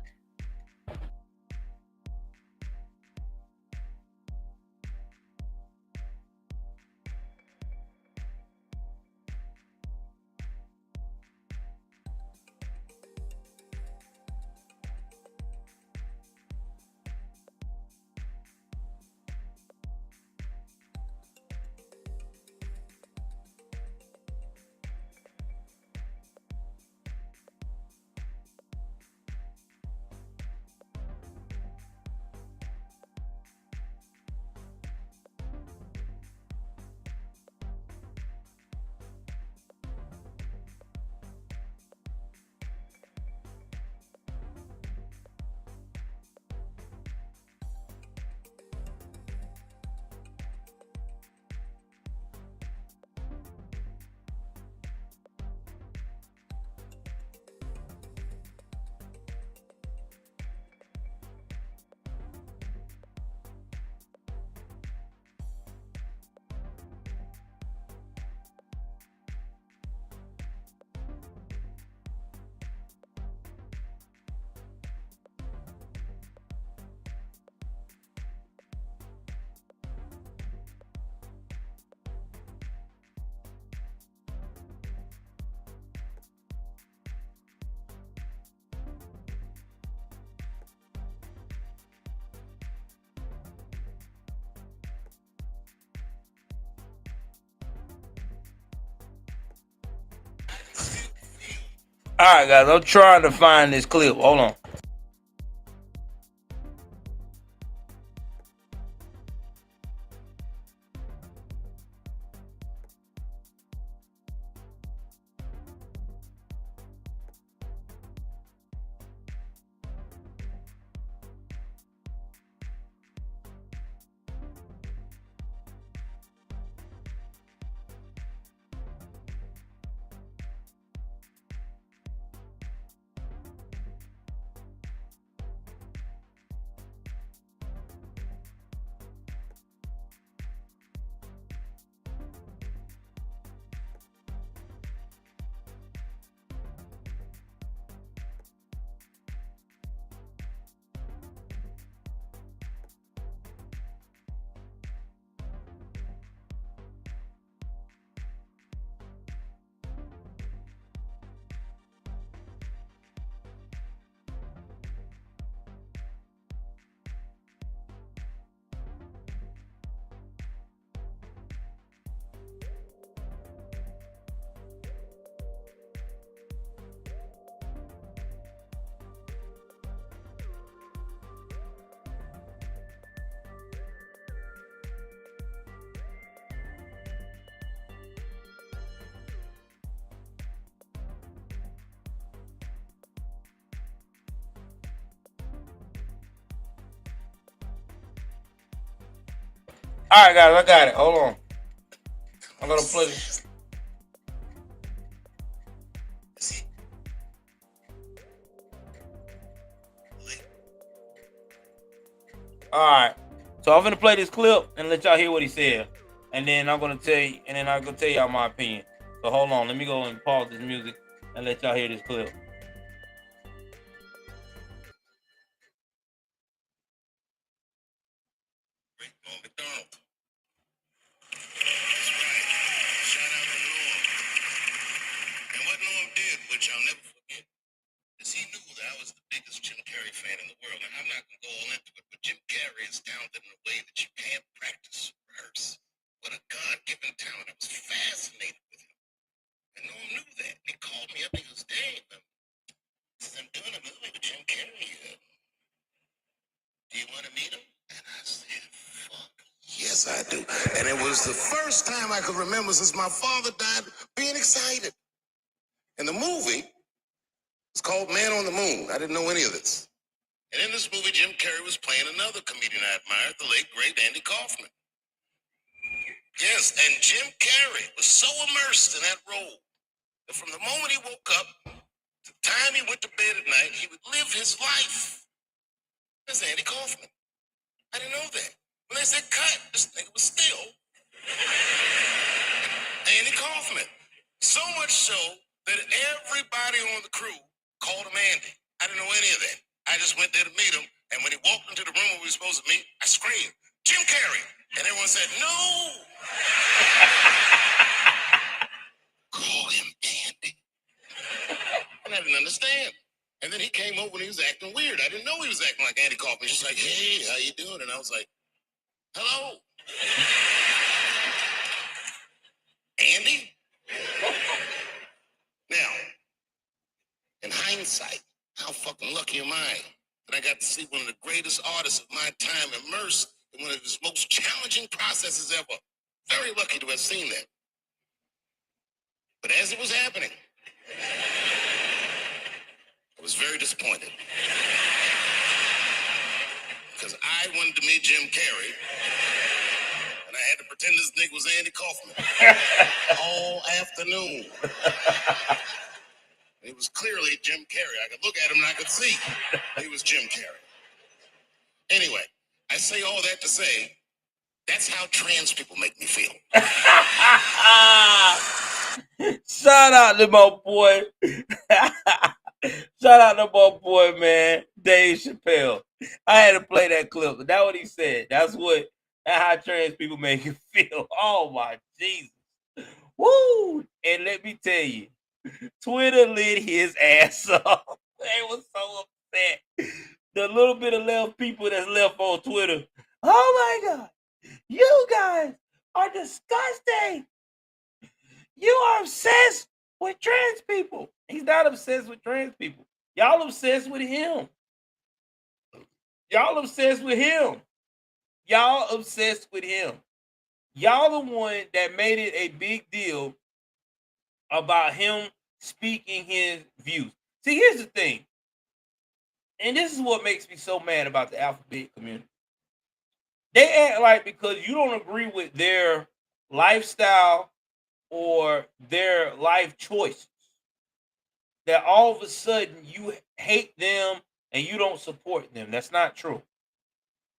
All right, guys, I'm trying to find this clip. Hold on. All right, guys, I got it. Hold on. I'm gonna play this. All right. So I'm gonna play this clip and let y'all hear what he said, and then I'm gonna tell you, and then I'm gonna tell y'all my opinion. So hold on, let me go and pause this music and let y'all hear this clip. McDonald. That's right. Shout out to Norm. And what Norm did, which I'll never forget, is he knew that I was the biggest Jim Carrey fan in the world. And I'm not going to go all into it, but Jim Carrey is talented in a way that you can't practice, rehearse. What a God-given talent. I was fascinated with him. And Norm knew that. And he called me up and he goes, Dave, I'm doing a movie with Jim Carrey. Do you want to meet him? And I said, fuck. Yes, I do. And it was the first time I could remember since my father died being excited. And the movie is called Man on the Moon. I didn't know any of this. And in this movie, Jim Carrey was playing another comedian I admired, the late, great Andy Kaufman. Yes, and Jim Carrey was so immersed in that role that from the moment he woke up to the time he went to bed at night, he would live his life as Andy Kaufman. I didn't know that. When they said cut, this nigga was still Andy Kaufman. So much so that everybody on the crew called him Andy. I didn't know any of that. I just went there to meet him, and when he walked into the room where we were supposed to meet, I screamed, Jim Carrey! And everyone said, no! Call him Andy. And I didn't understand. And then he came over and he was acting weird. I didn't know he was acting like Andy Kaufman. He's just like, hey, how you doing? And I was like, hello. Andy? Now, in hindsight, how fucking lucky am I that I got to see one of the greatest artists of my time immersed in one of his most challenging processes ever. Very lucky to have seen that. But as it was happening, I was very disappointed. Because I wanted to meet Jim Carrey, and I had to pretend this nigga was Andy Kaufman all afternoon. It was clearly Jim Carrey. I could look at him and I could see he was Jim Carrey. Anyway, I say all that to say, that's how trans people make me feel. Shout out to my boy. Shout out to my boy, man, Dave Chappelle. I had to play that clip. That's what he said. That's how trans people make you feel. Oh my Jesus. Woo! And let me tell you, Twitter lit his ass up. They was so upset. The little bit of left people that's left on Twitter. Oh my God. You guys are disgusting. You are obsessed with trans people. He's not obsessed with trans people. Y'all obsessed with him. Y'all obsessed with him. Y'all obsessed with him. Y'all the one that made it a big deal about him speaking his views. See, here's the thing. And this is what makes me so mad about the alphabet community. They act like because you don't agree with their lifestyle or their life choices, that all of a sudden you hate them and you don't support them. That's not true.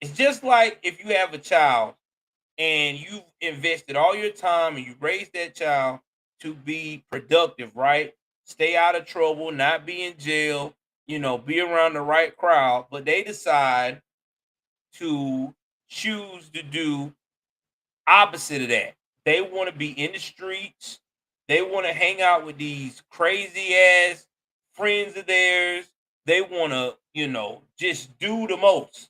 It's just like if you have a child and you've invested all your time and you raised that child to be productive, right? Stay out of trouble, not be in jail, be around the right crowd, but they decide to choose to do opposite of that. They want to be in the streets. They want to hang out with these crazy ass friends of theirs. They want to, just do the most.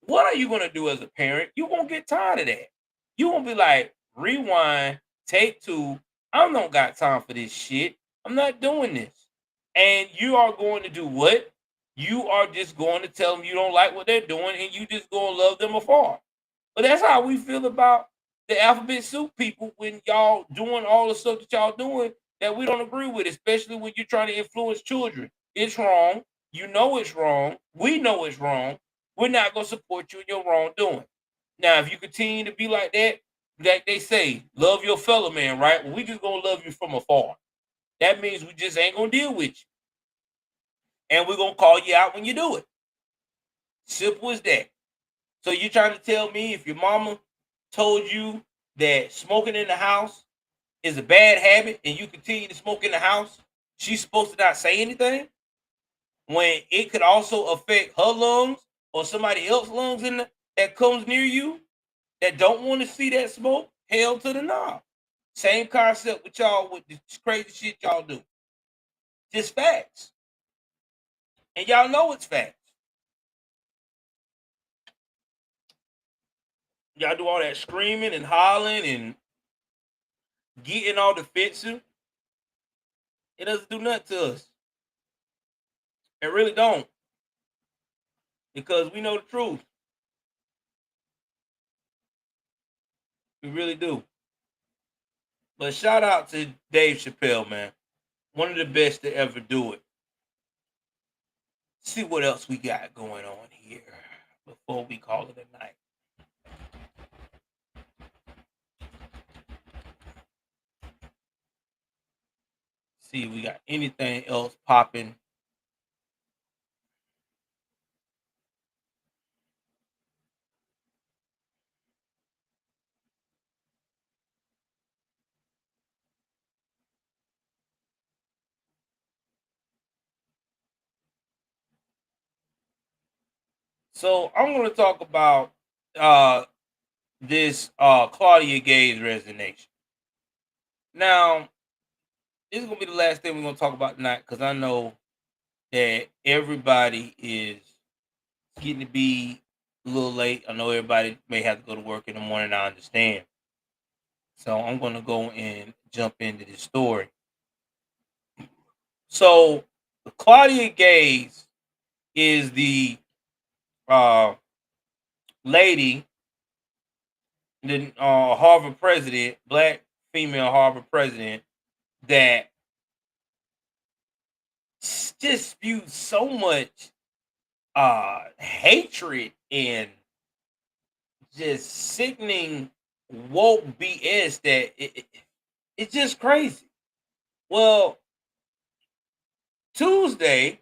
What are you going to do as a parent? You're going to get tired of that. You're going to be like, rewind, take two. I don't got time for this shit. I'm not doing this. And you are going to do what? You are just going to tell them you don't like what they're doing and you just going to love them afar. But that's how we feel about the alphabet soup people when y'all doing all the stuff that y'all doing that we don't agree with, especially when you're trying to influence children. It's wrong. You know it's wrong. We know it's wrong. We're not going to support you in your wrongdoing. Now, if you continue to be like that, like they say, love your fellow man, right? Well, we just gonna love you from afar. That means we just ain't gonna deal with you. And we're gonna call you out when you do it. Simple as that. So you're trying to tell me if your mama told you that smoking in the house is a bad habit and you continue to smoke in the house, she's supposed to not say anything when it could also affect her lungs or somebody else's lungs that comes near you that don't want to see that smoke? Hell to the knob. Same concept with y'all with this crazy shit y'all do. Just facts. And y'all know it's facts. Y'all do all that screaming and hollering and getting all defensive. It doesn't do nothing to us. It really don't. Because we know the truth. We really do. But shout out to Dave Chappelle, man. One of the best to ever do it. See what else we got going on here before we call it a night. See if we got anything else popping. So I'm going to talk about this Claudia Gay's resignation. Now, this is going to be the last thing we're going to talk about tonight because I know that everybody is getting to be a little late. I know everybody may have to go to work in the morning. I understand. So I'm going to go and jump into this story. So Claudia Gaze is the lady, the Harvard president, black female Harvard president, that just spewed so much hatred and just sickening woke BS that it's just crazy. Well, Tuesday,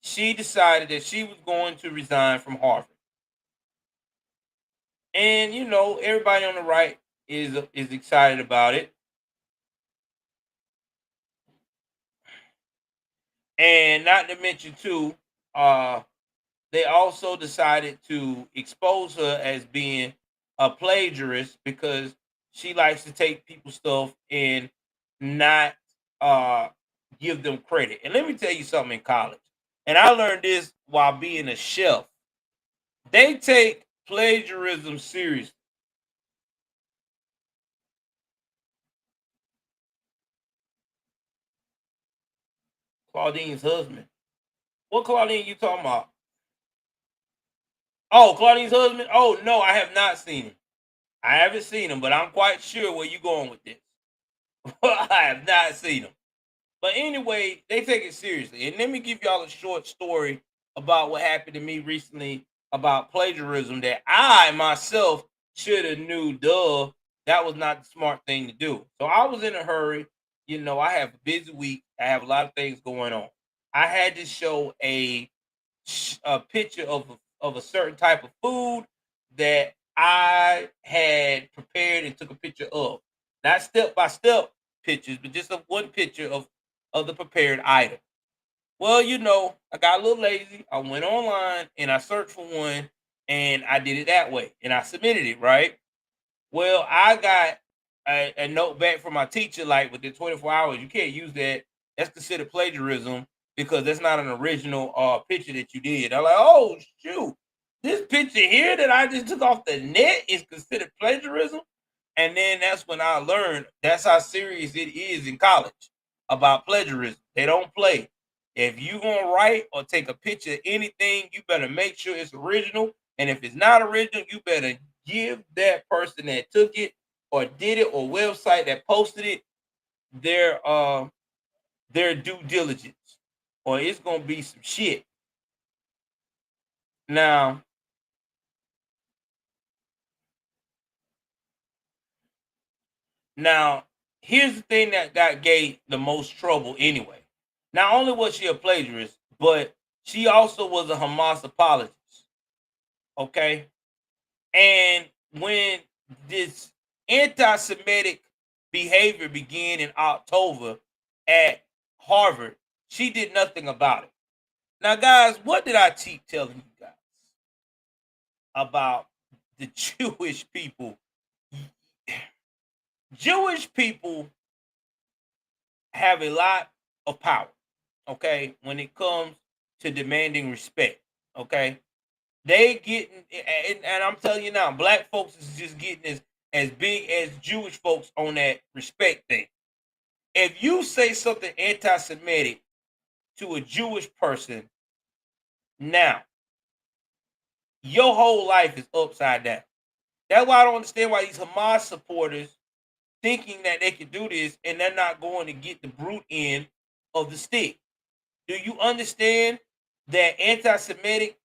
she decided that she was going to resign from Harvard. And you know, everybody on the right is excited about it. And not to mention too, they also decided to expose her as being a plagiarist because she likes to take people's stuff and not give them credit. And let me tell you something in college. And I learned this while being a chef. They take plagiarism seriously. Claudine's husband. What Claudine you talking about? Oh, Claudine's husband? Oh, no, I have not seen him. I haven't seen him, but I'm quite sure where you're going with this. I have not seen him. But anyway, they take it seriously. And let me give y'all a short story about what happened to me recently about plagiarism that I myself should have knew, duh, that was not the smart thing to do. So I was in a hurry. You know, I have a busy week. I have a lot of things going on. I had to show a picture of a certain type of food that I had prepared and took a picture of. Not step by step pictures, but just one picture of the prepared item. Well, you know, I got a little lazy. I went online and I searched for one and I did it that way and I submitted it, right? Well, I got a note back from my teacher like within 24 hours, you can't use that. That's considered plagiarism because that's not an original picture that you did. I'm like, oh, shoot. This picture here that I just took off the net is considered plagiarism. And then that's when I learned that's how serious it is in college about plagiarism. They don't play. If you gonna write or take a picture of anything, you better make sure it's original. And if it's not original, you better give that person that took it or did it or website that posted it their due diligence, or it's gonna be some shit. Now, Now, here's the thing that got Gay the most trouble anyway. Not only was she a plagiarist, but she also was a Hamas apologist. Okay? And when this anti-Semitic behavior began in October at Harvard, she did nothing about it. Now, guys, what did I keep telling you guys about the Jewish people? Jewish people have a lot of power, okay, when it comes to demanding respect, okay? They getting, and I'm telling you now, black folks is just getting as big as Jewish folks on that respect thing. If you say something anti-Semitic to a Jewish person now, your whole life is upside down. That's why I don't understand why these Hamas supporters thinking that they can do this and they're not going to get the brute end of the stick. Do you understand that anti-Semitic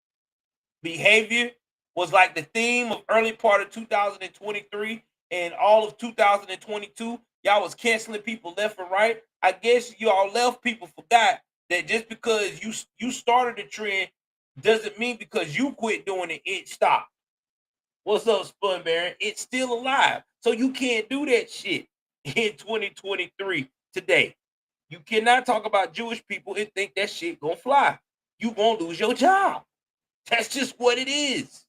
behavior was like the theme of early part of 2023 and all of 2022? Y'all was canceling people left and right. I guess y'all left people forgot that just because you started the trend doesn't mean because you quit doing it, it stopped. What's up, Spun Baron? It's still alive. So you can't do that shit in 2023 today. You cannot talk about Jewish people and think that shit gonna fly. You gonna lose your job. That's just what it is.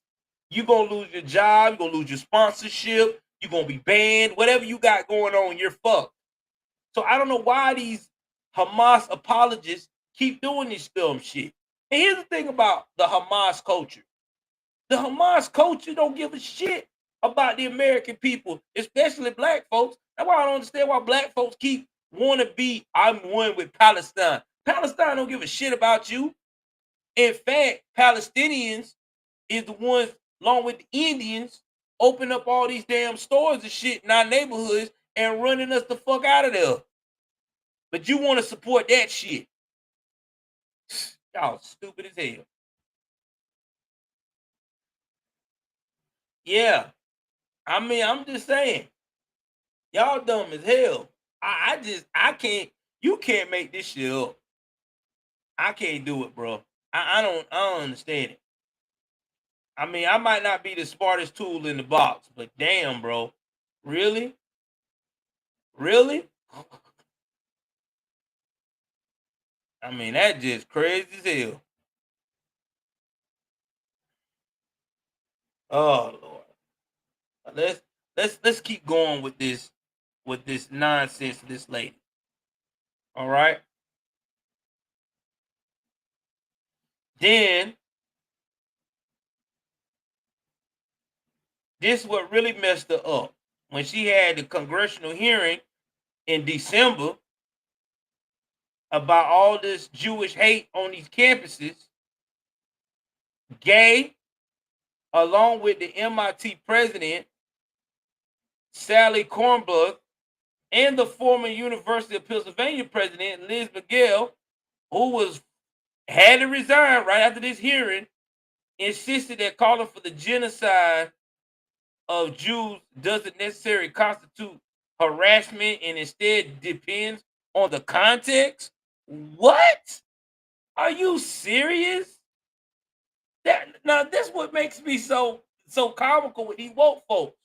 You gonna lose your job. You gonna lose your sponsorship. You gonna be banned. Whatever you got going on, you're fucked. So I don't know why these Hamas apologists keep doing this dumb shit. And here's the thing about the Hamas culture. The Hamas culture don't give a shit about the American people, especially black folks. That's why I don't understand why black folks keep want to be I'm one with Palestine. Palestine don't give a shit about you. In fact, Palestinians is the ones, along with the Indians, open up all these damn stores and shit in our neighborhoods and running us the fuck out of there. But you want to support that shit. Y'all stupid as hell. Yeah. I mean, I'm just saying. Y'all dumb as hell. I can't, you can't make this shit up. I can't do it, bro. I don't understand it. I mean, I might not be the smartest tool in the box, but damn, bro. Really? Really? I mean, that just crazy as hell. Oh Lord. Let's keep going with this nonsense of this lady. All right. Then this is what really messed her up. When she had the congressional hearing in December about all this Jewish hate on these campuses, Gay, along with the MIT president, Sally Kornbluth, and the former University of Pennsylvania president, Liz Miguel, who had to resign right after this hearing, insisted that calling for the genocide of Jews doesn't necessarily constitute harassment and instead depends on the context. What? Are you serious? Now this what makes me so comical with these woke folks.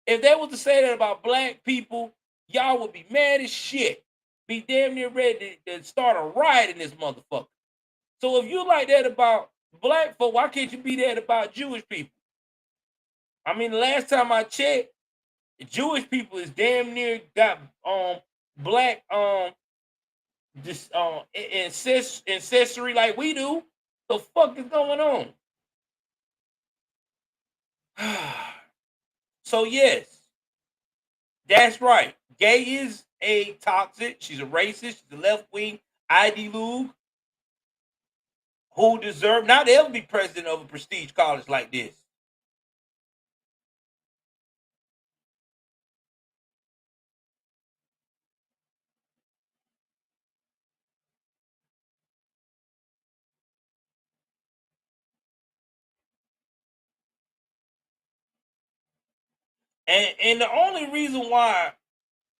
If they was to say that about black people, y'all would be mad as shit. Be damn near ready to start a riot in this motherfucker. So if you like that about black folk, why can't you be that about Jewish people? I mean, the last time I checked, Jewish people is damn near got black this ancestry like we do. The fuck is going on? So yes, that's right. Gay is a toxic. She's a racist. She's a left-wing ideologue who deserve not to ever be president of a prestige college like this. And the only reason why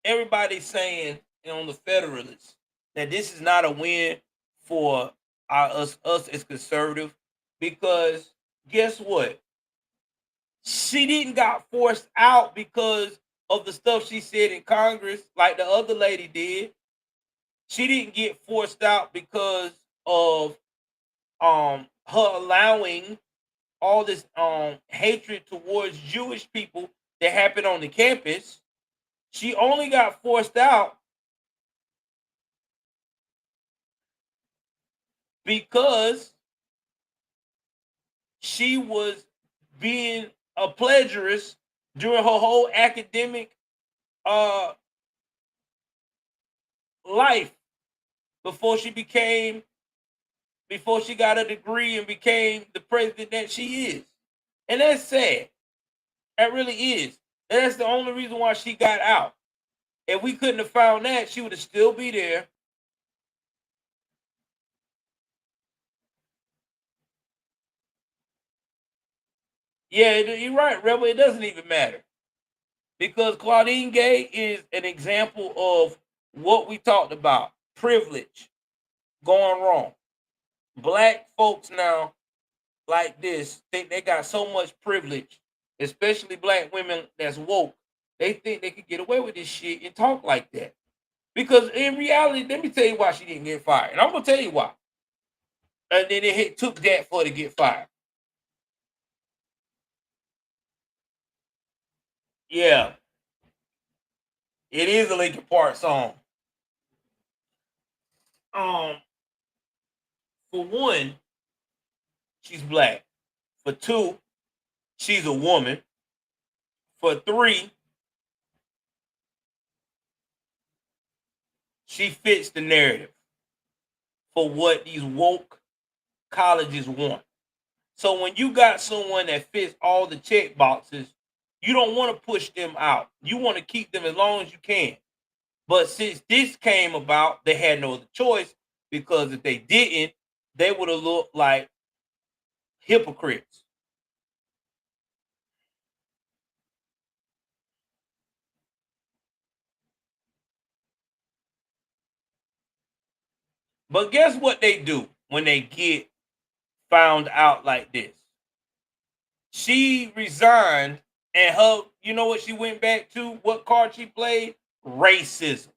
everybody's saying on the Federalists that this is not a win for us as conservative, because guess what? She didn't got forced out because of the stuff she said in Congress like the other lady did. She didn't get forced out because of her allowing all this hatred towards Jewish people that happened on the campus. She only got forced out because she was being a plagiarist during her whole academic life before she got a degree and became the president that she is. And that's sad. That really is. And that's the only reason why she got out. If we couldn't have found that, she would have still be there. Yeah, you're right, Rebel. It doesn't even matter. Because Claudine Gay is an example of what we talked about. Privilege going wrong. Black folks now like this think they got so much privilege, especially black women that's woke. They think they could get away with this shit and talk like that. Because in reality, let me tell you why she didn't get fired. And I'm going to tell you why. And then it took that for her to get fired. Yeah. It is a Linkin Park song. For one, she's black. For two, she's a woman. For three, she fits the narrative for what these woke colleges want. So when you got someone that fits all the check boxes, you don't want to push them out. You want to keep them as long as you can. But since this came about, they had no other choice, because if they didn't, they would have looked like hypocrites. But guess what they do when they get found out like this? She resigned, and you know what she went back to? What card she played? Racism.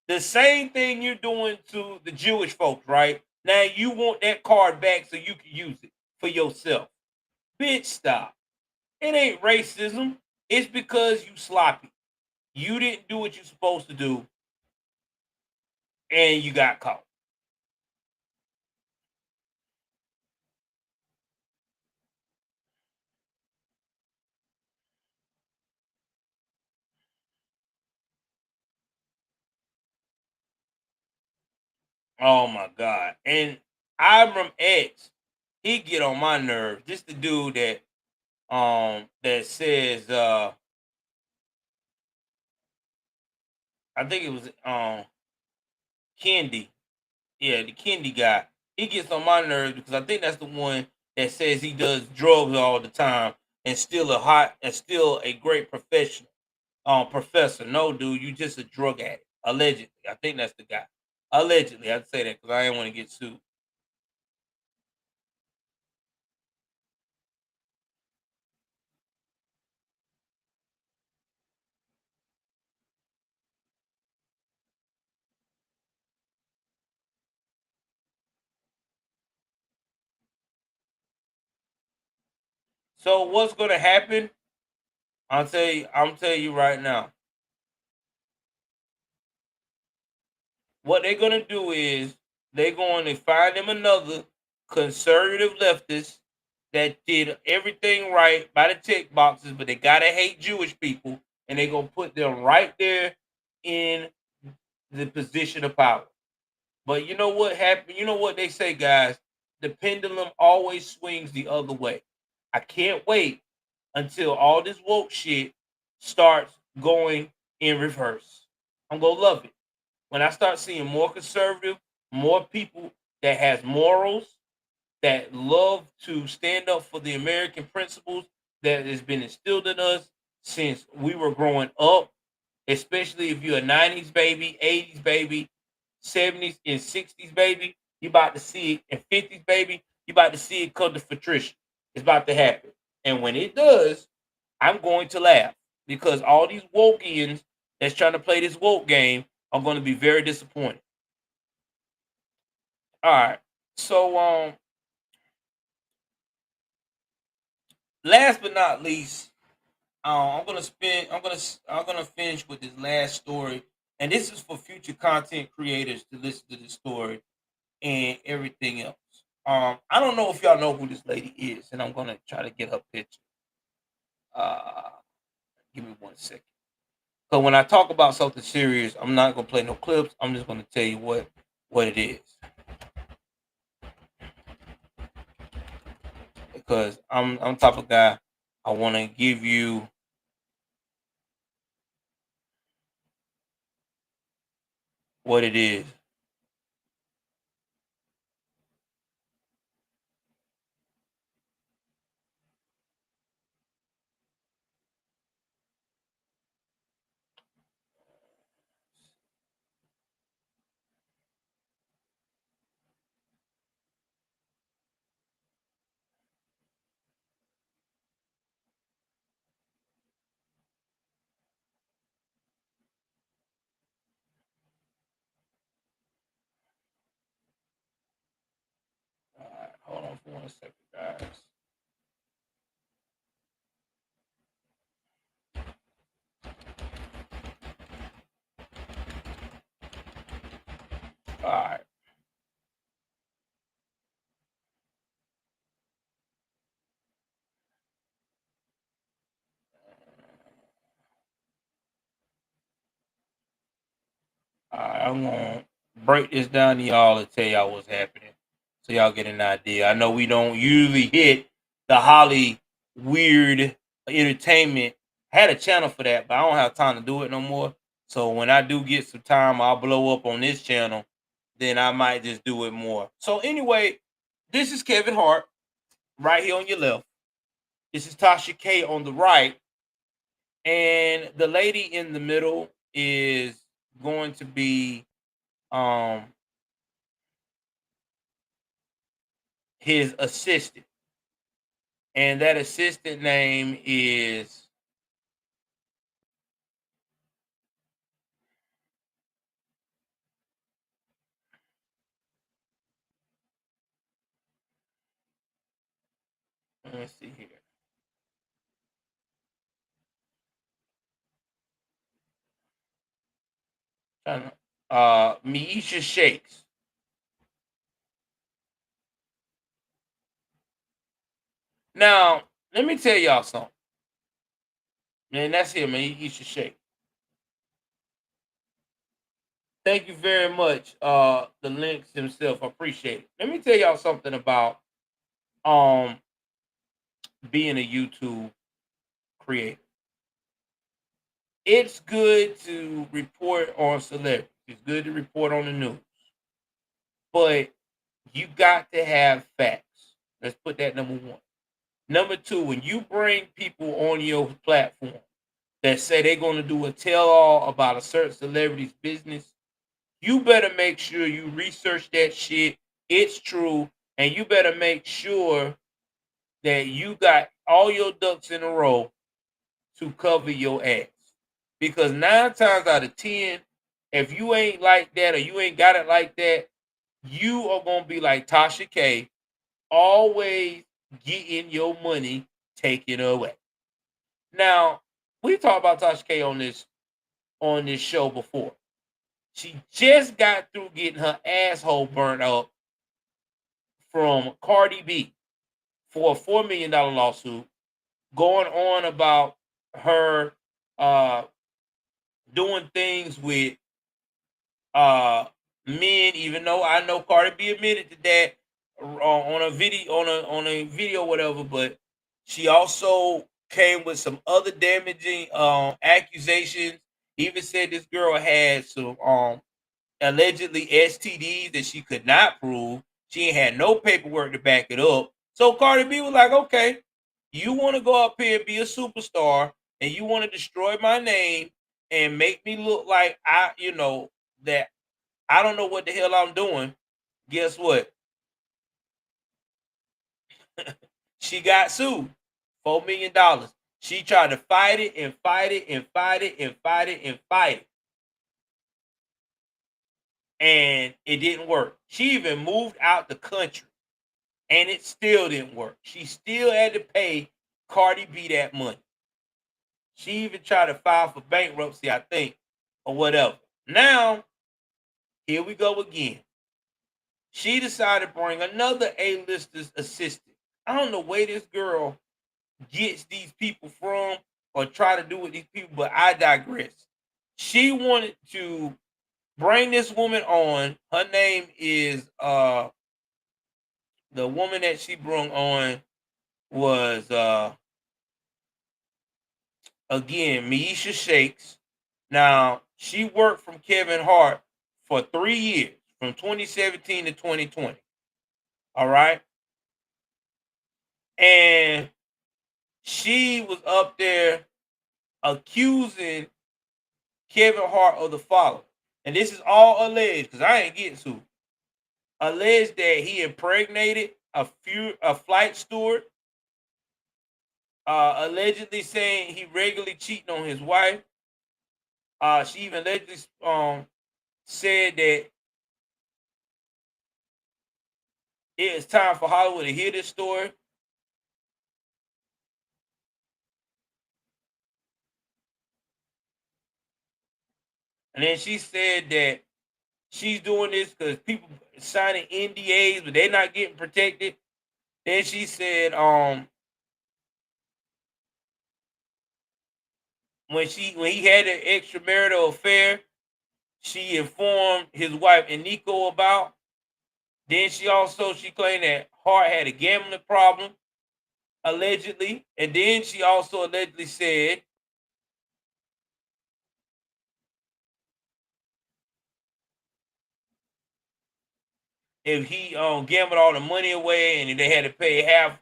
The same thing you're doing to the Jewish folks, right? Now you want that card back so you can use it for yourself. Bitch, stop. It ain't racism. It's because you sloppy. You didn't do what you're supposed to do, and you got caught. Oh my God. And Ibram X, he get on my nerves. This the dude that says I think it was Kendi. Yeah, the Kendi guy. He gets on my nerves because I think that's the one that says he does drugs all the time and still a great professional. Professor. No, dude, you just a drug addict. Allegedly. I think that's the guy. Allegedly, I'd say that because I didn't want to get sued. So what's gonna happen? I'm telling you right now. What they're gonna do is they're going to find them another conservative leftist that did everything right by the tick boxes, but they gotta hate Jewish people, and they're gonna put them right there in the position of power. But you know what happened? You know what they say, guys? The pendulum always swings the other way. I can't wait until all this woke shit starts going in reverse. I'm gonna love it when I start seeing more conservative, more people that has morals, that love to stand up for the American principles that has been instilled in us since we were growing up, especially if you're a 90s baby, 80s baby, 70s and 60s baby. You about to see it. And 50s baby, you about to see it come to fruition. It's about to happen. And when it does, I'm going to laugh because all these Wokians that's trying to play this woke game are going to be very disappointed. All right. So last but not least, I'm gonna finish with this last story, and this is for future content creators to listen to this story and everything else. I don't know if y'all know who this lady is, and I'm gonna try to get her picture. Uh, Give me 1 second. So when I talk about something serious, I'm not gonna play no clips. I'm just gonna tell you what it is, because I'm type of guy. I want to give you what it is. All right, hold on for 1 second, guys. All right. I'm gonna break this down to y'all and tell y'all what's happening, so y'all get an idea. I know we don't usually hit the Holly weird entertainment. I had a channel for that, but I don't have time to do it no more. So when I do get some time, I'll blow up on this channel. Then I might just do it more. So anyway, this is Kevin Hart right here on your left. This is Tasha K on the right, and the lady in the middle is going to be his assistant, and that assistant name is let me see here. Miesha Shakes. Now, let me tell y'all something. And that's him, Miesha Shakes. Thank you very much, the links himself. I appreciate it. Let me tell y'all something about being a YouTube creator. It's good to report on celebrities. It's good to report on the news. But you got to have facts. Let's put that number one. Number two, when you bring people on your platform that say they're going to do a tell-all about a certain celebrity's business, you better make sure you research that shit. It's true. And you better make sure that you got all your ducks in a row to cover your ass. Because 9 times out of 10, if you ain't like that or you ain't got it like that, you are going to be like Tasha K, always getting your money taken away. Now, we talked about Tasha K on this show before. She just got through getting her asshole burnt up from Cardi B for a $4 million lawsuit, going on about her doing things with men, even though I know Cardi B admitted to that on a video, whatever. But she also came with some other damaging accusations. Even said this girl had some allegedly STDs that she could not prove. She ain't had no paperwork to back it up. So Cardi B was like, okay, you want to go up here and be a superstar and you want to destroy my name and make me look like that I don't know what the hell I'm doing, guess what? She got sued. $4 million. She tried to fight it and fight it and fight it and fight it and fight it. And it didn't work. She even moved out the country. And it still didn't work. She still had to pay Cardi B that money. She even tried to file for bankruptcy, I think, or whatever. Now, here we go again. She decided to bring another A-lister's assistant. I don't know where this girl gets these people from or try to do with these people, but I digress. She wanted to bring this woman on. Her name is the woman that she brought on was again Miesha Shakes. Now she worked from Kevin Hart for 3 years, from 2017 to 2020. All right. And she was up there accusing Kevin Hart of the following. And this is all alleged because I ain't getting sued. Alleged that he impregnated a flight steward. Allegedly saying he regularly cheating on his wife. She even allegedly said that it is time for Hollywood to hear this story. And then she said that she's doing this because people signing NDAs, but they're not getting protected. Then she said, when he had an extramarital affair, she informed his wife and Nico about. Then she claimed that Hart had a gambling problem, allegedly. And then she also allegedly said if he gambled all the money away and they had to pay half,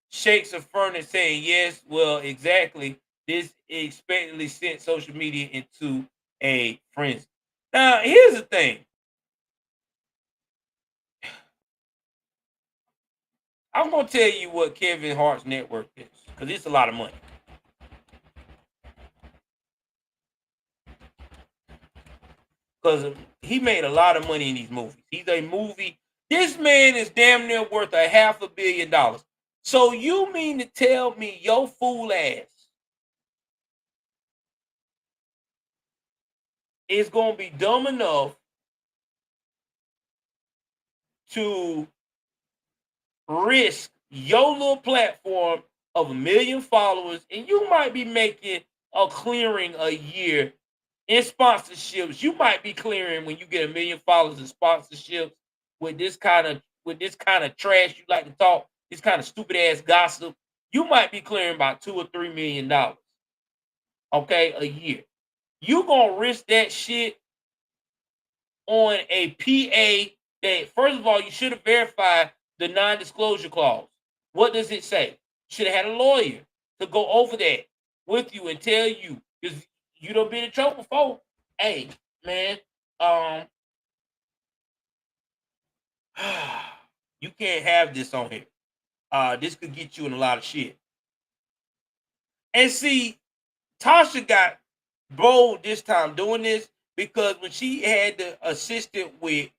Shakes affirmed saying yes, well, exactly. This expectedly sent social media into a frenzy. Now, here's the thing. I'm going to tell you what Kevin Hart's net worth is, because it's a lot of money. Because he made a lot of money in these movies. He's a movie. This man is damn near worth $500 million. So you mean to tell me your fool ass is going to be dumb enough to risk your little platform of 1 million followers, and you might be making a clearing a year in sponsorships? You might be clearing, when you get 1 million followers in sponsorships, with this kind of trash you like to talk, this kind of stupid ass gossip, you might be clearing about $2 or $3 million, okay, a year. You gonna risk that shit on a PA that, first of all, you should have verified the non-disclosure clause. What does it say? Should have had a lawyer to go over that with you and tell you, because you done been in trouble before. Hey, man, you can't have this on here. This could get you in a lot of shit. And see, Tasha got bold this time doing this, because when she had the assistant with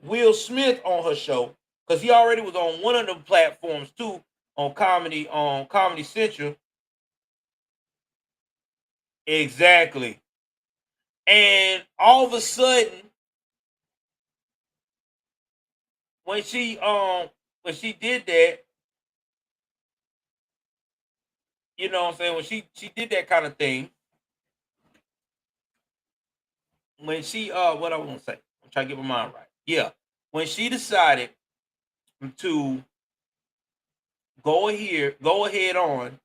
Will Smith on her show, because he already was on one of them platforms too, on Comedy Central. Exactly. And all of a sudden, when she did that, you know what I'm saying, when she did that kind of thing, when she what I want to say, I'm trying to get my mind right. Yeah. When she decided to go ahead on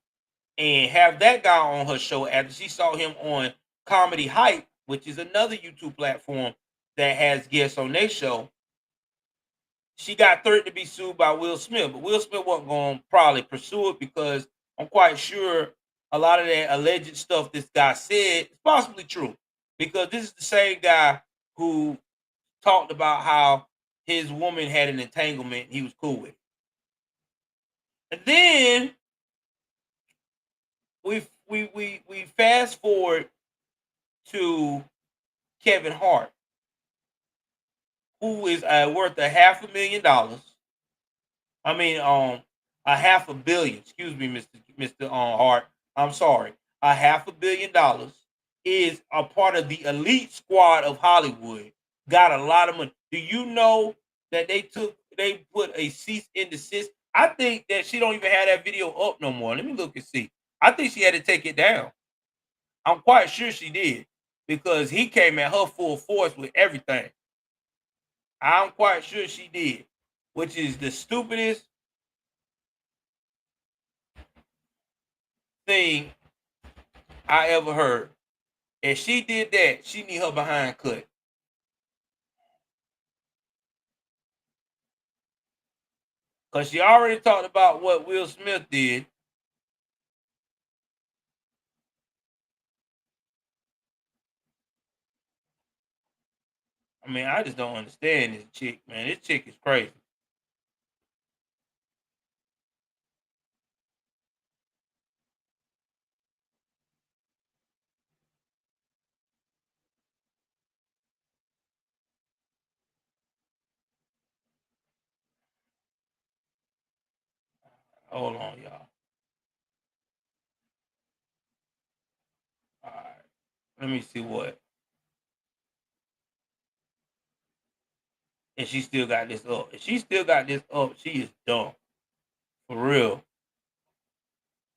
and have that guy on her show after she saw him on Comedy Hype, which is another YouTube platform that has guests on their show, she got threatened to be sued by Will Smith. But Will Smith wasn't going to probably pursue it, because I'm quite sure a lot of that alleged stuff this guy said is possibly true, because this is the same guy who talked about how his woman had an entanglement. He was cool with it. And then we fast forward to Kevin Hart, who is worth $500,000. I mean, $500,000,000. Excuse me, Mr. Hart. I'm sorry. $500,000,000 is a part of the elite squad of Hollywood. Got a lot of money. Do you know that they put a cease and desist? I think that she don't even have that video up no more. Let me look and see. I think she had to take it down. I'm quite sure she did, because he came at her full force with everything. I'm quite sure she did, which is the stupidest thing I ever heard. If she did that, she need her behind cut. Because she already talked about what Will Smith did. I mean, I just don't understand this chick, man. This chick is crazy. Hold on, y'all. All right. Let me see what. And she still got this up. If she still got this up, she is dumb. For real.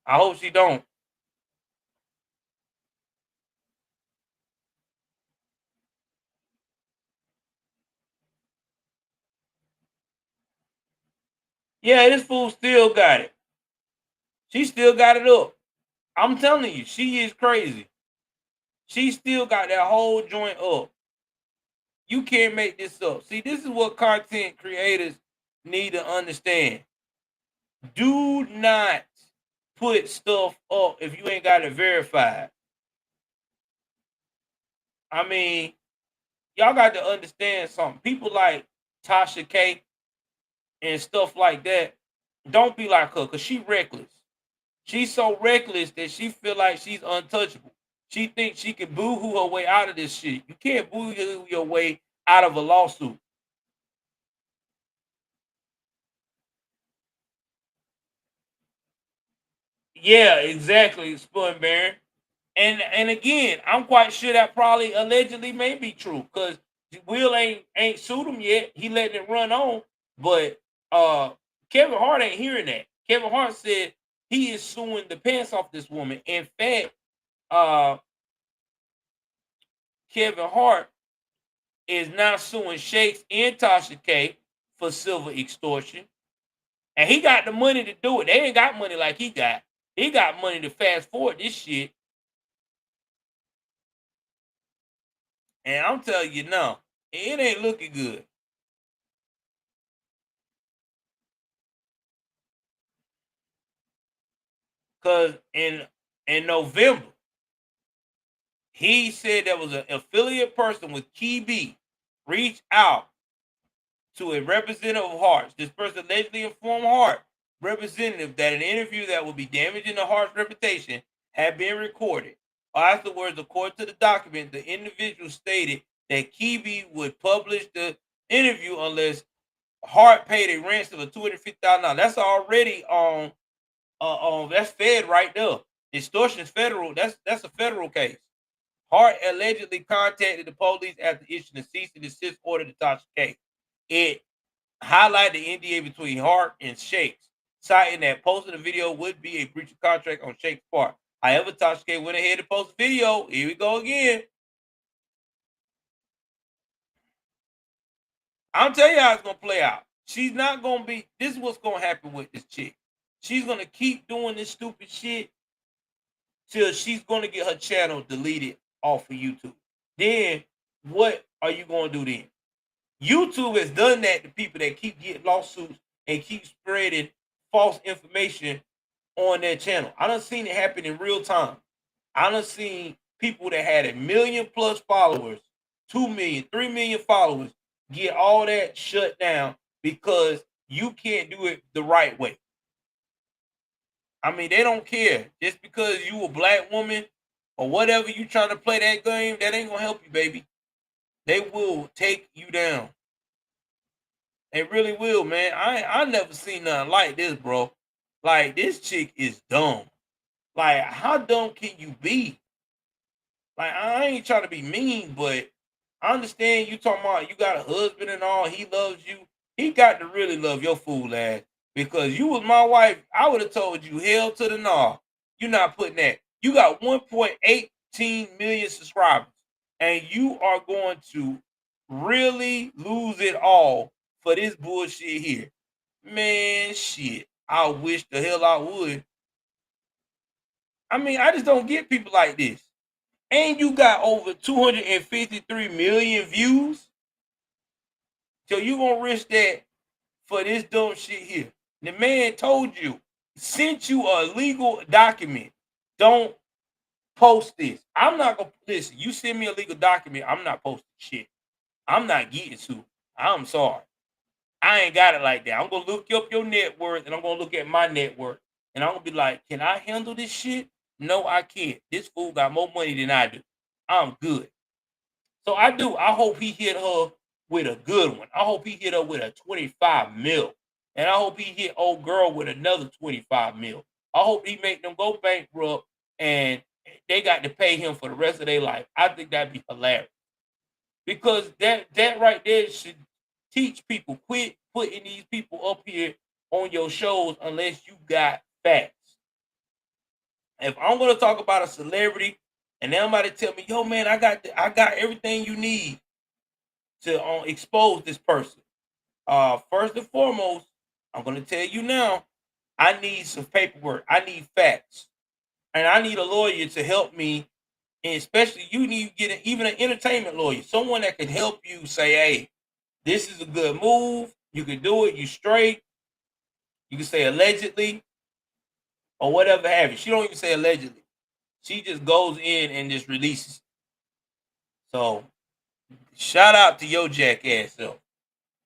I hope she don't. Yeah, this fool still got it. She still got it up. I'm telling you, she is crazy. She still got that whole joint up. You can't make this up. See, this is what content creators need to understand. Do not put stuff up if you ain't got it verified. I mean, y'all got to understand something. People like Tasha K and stuff like that, don't be like her, because she reckless. She's so reckless that she feel like she's untouchable. She thinks she can boo-hoo her way out of this shit. You can't boo-hoo your way out of a lawsuit. Yeah, exactly, Spun Baron. And again, I'm quite sure that probably allegedly may be true, because Will ain't sued him yet. He letting it run on, but Kevin Hart ain't hearing that. Kevin Hart said he is suing the pants off this woman. In fact, Kevin Hart is now suing Shakes and Tasha K for civil extortion, and he got the money to do it. They ain't got money like he got. He got money to fast forward this shit. And I'm telling you now, it ain't looking good. Cause in November, he said there was an affiliate person with Key B reached out to a representative of Hart's. This person allegedly informed Hart representative that an interview that would be damaging the Hart's reputation had been recorded. Afterwards, according to the document, the individual stated that Key B would publish the interview unless Hart paid a ransom of $250,000. That's already on that's fed right there. Extortion is federal. That's a federal case. Hart allegedly contacted the police after issuing a cease and desist order to Tasha K. It highlighted the NDA between Hart and Shakes, citing that posting the video would be a breach of contract on Shakes' part. However, Tasha K went ahead and posted the video. Here we go again. I'm telling you how it's gonna play out. She's not gonna be. This is what's gonna happen with this chick. She's gonna keep doing this stupid shit till she's gonna get her channel deleted off of YouTube. Then what are you gonna do then? YouTube has done that to people that keep getting lawsuits and keep spreading false information on their channel. I done seen it happen in real time. I done seen people that had 1 million plus followers, 2 million, 3 million followers, get all that shut down because you can't do it the right way. I mean, they don't care. Just because you a black woman or whatever you trying to play that game, that ain't gonna help you, baby. They will take you down. They really will, man. I never seen nothing like this, bro. Like, this chick is dumb. Like, how dumb can you be? Like, I ain't trying to be mean, but I understand you talking about you got a husband and all, he loves you. He got to really love your fool ass. Because you was my wife, I would have told you hell to the no. You're not putting that. You got 1.18 million subscribers, and you are going to really lose it all for this bullshit here. Man, shit. I wish the hell I would. I mean, I just don't get people like this. And you got over 253 million views. So you gonna risk that for this dumb shit here. The man told you, sent you a legal document. Don't post this. I'm not gonna listen. You send me a legal document, I'm not posting shit. I'm not getting to. I'm sorry. I ain't got it like that. I'm gonna look up your net worth and I'm gonna look at my net worth. And I'm gonna be like, can I handle this shit? No, I can't. This fool got more money than I do. I'm good. So I do. I hope he hit her with a good one. I hope he hit her with a 25 mil. And I hope he hit old girl with another 25 mil. I hope he make them go bankrupt and they got to pay him for the rest of their life. I think that'd be hilarious. Because that right there should teach people, quit putting these people up here on your shows unless you got facts. If I'm going to talk about a celebrity and somebody tell me, yo, man, I got everything you need to expose this person. First and foremost, I'm going to tell you now, I need some paperwork. I need facts. And I need a lawyer to help me. And especially you need to get even an entertainment lawyer, someone that can help you say, hey, this is a good move. You can do it. You straight. You can say allegedly or whatever have you. She don't even say allegedly. She just goes in and just releases. So shout out to your jackass self.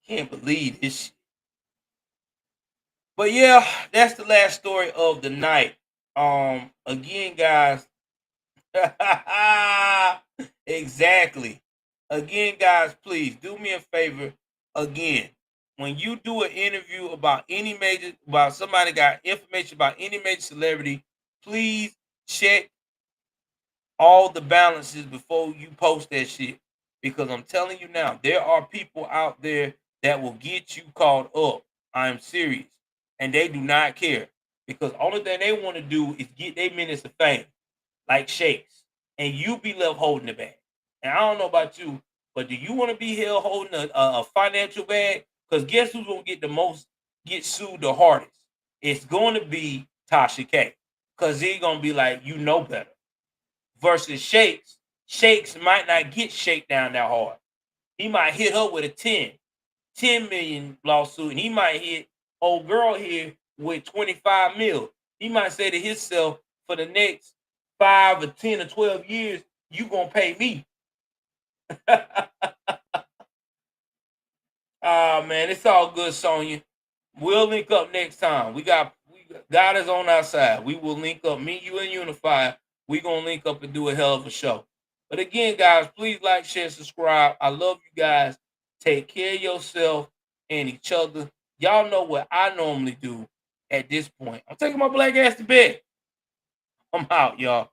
Can't believe this shit. But yeah, that's the last story of the night. Again, guys. Exactly. Again, guys, please do me a favor. Again, when you do an interview about somebody got information about any major celebrity, please check all the balances before you post that shit. Because I'm telling you now, there are people out there that will get you caught up. I'm serious. And they do not care. Because only thing they want to do is get their minutes of fame. Like shakes. And you be left holding the bag. And I don't know about you, but do you want to be held holding a financial bag? Because guess who's going to get sued the hardest? It's going to be Tasha K. Because he's going to be like, you know better. Versus Shakes. Shakes might not get Shake down that hard. He might hit her with a 10 million lawsuit. And he might hit old girl here with 25 mil. He might say to himself, for the next 5 or 10 or 12 years, you going to pay me. Man, it's all good, Sonya. We'll link up next time. God is on our side. We will link up. Me, you, and Unify. We gonna link up and do a hell of a show. But again, guys, please like, share, subscribe. I love you guys. Take care of yourself and each other. Y'all know what I normally do at this point. I'm taking my black ass to bed. I'm out, y'all.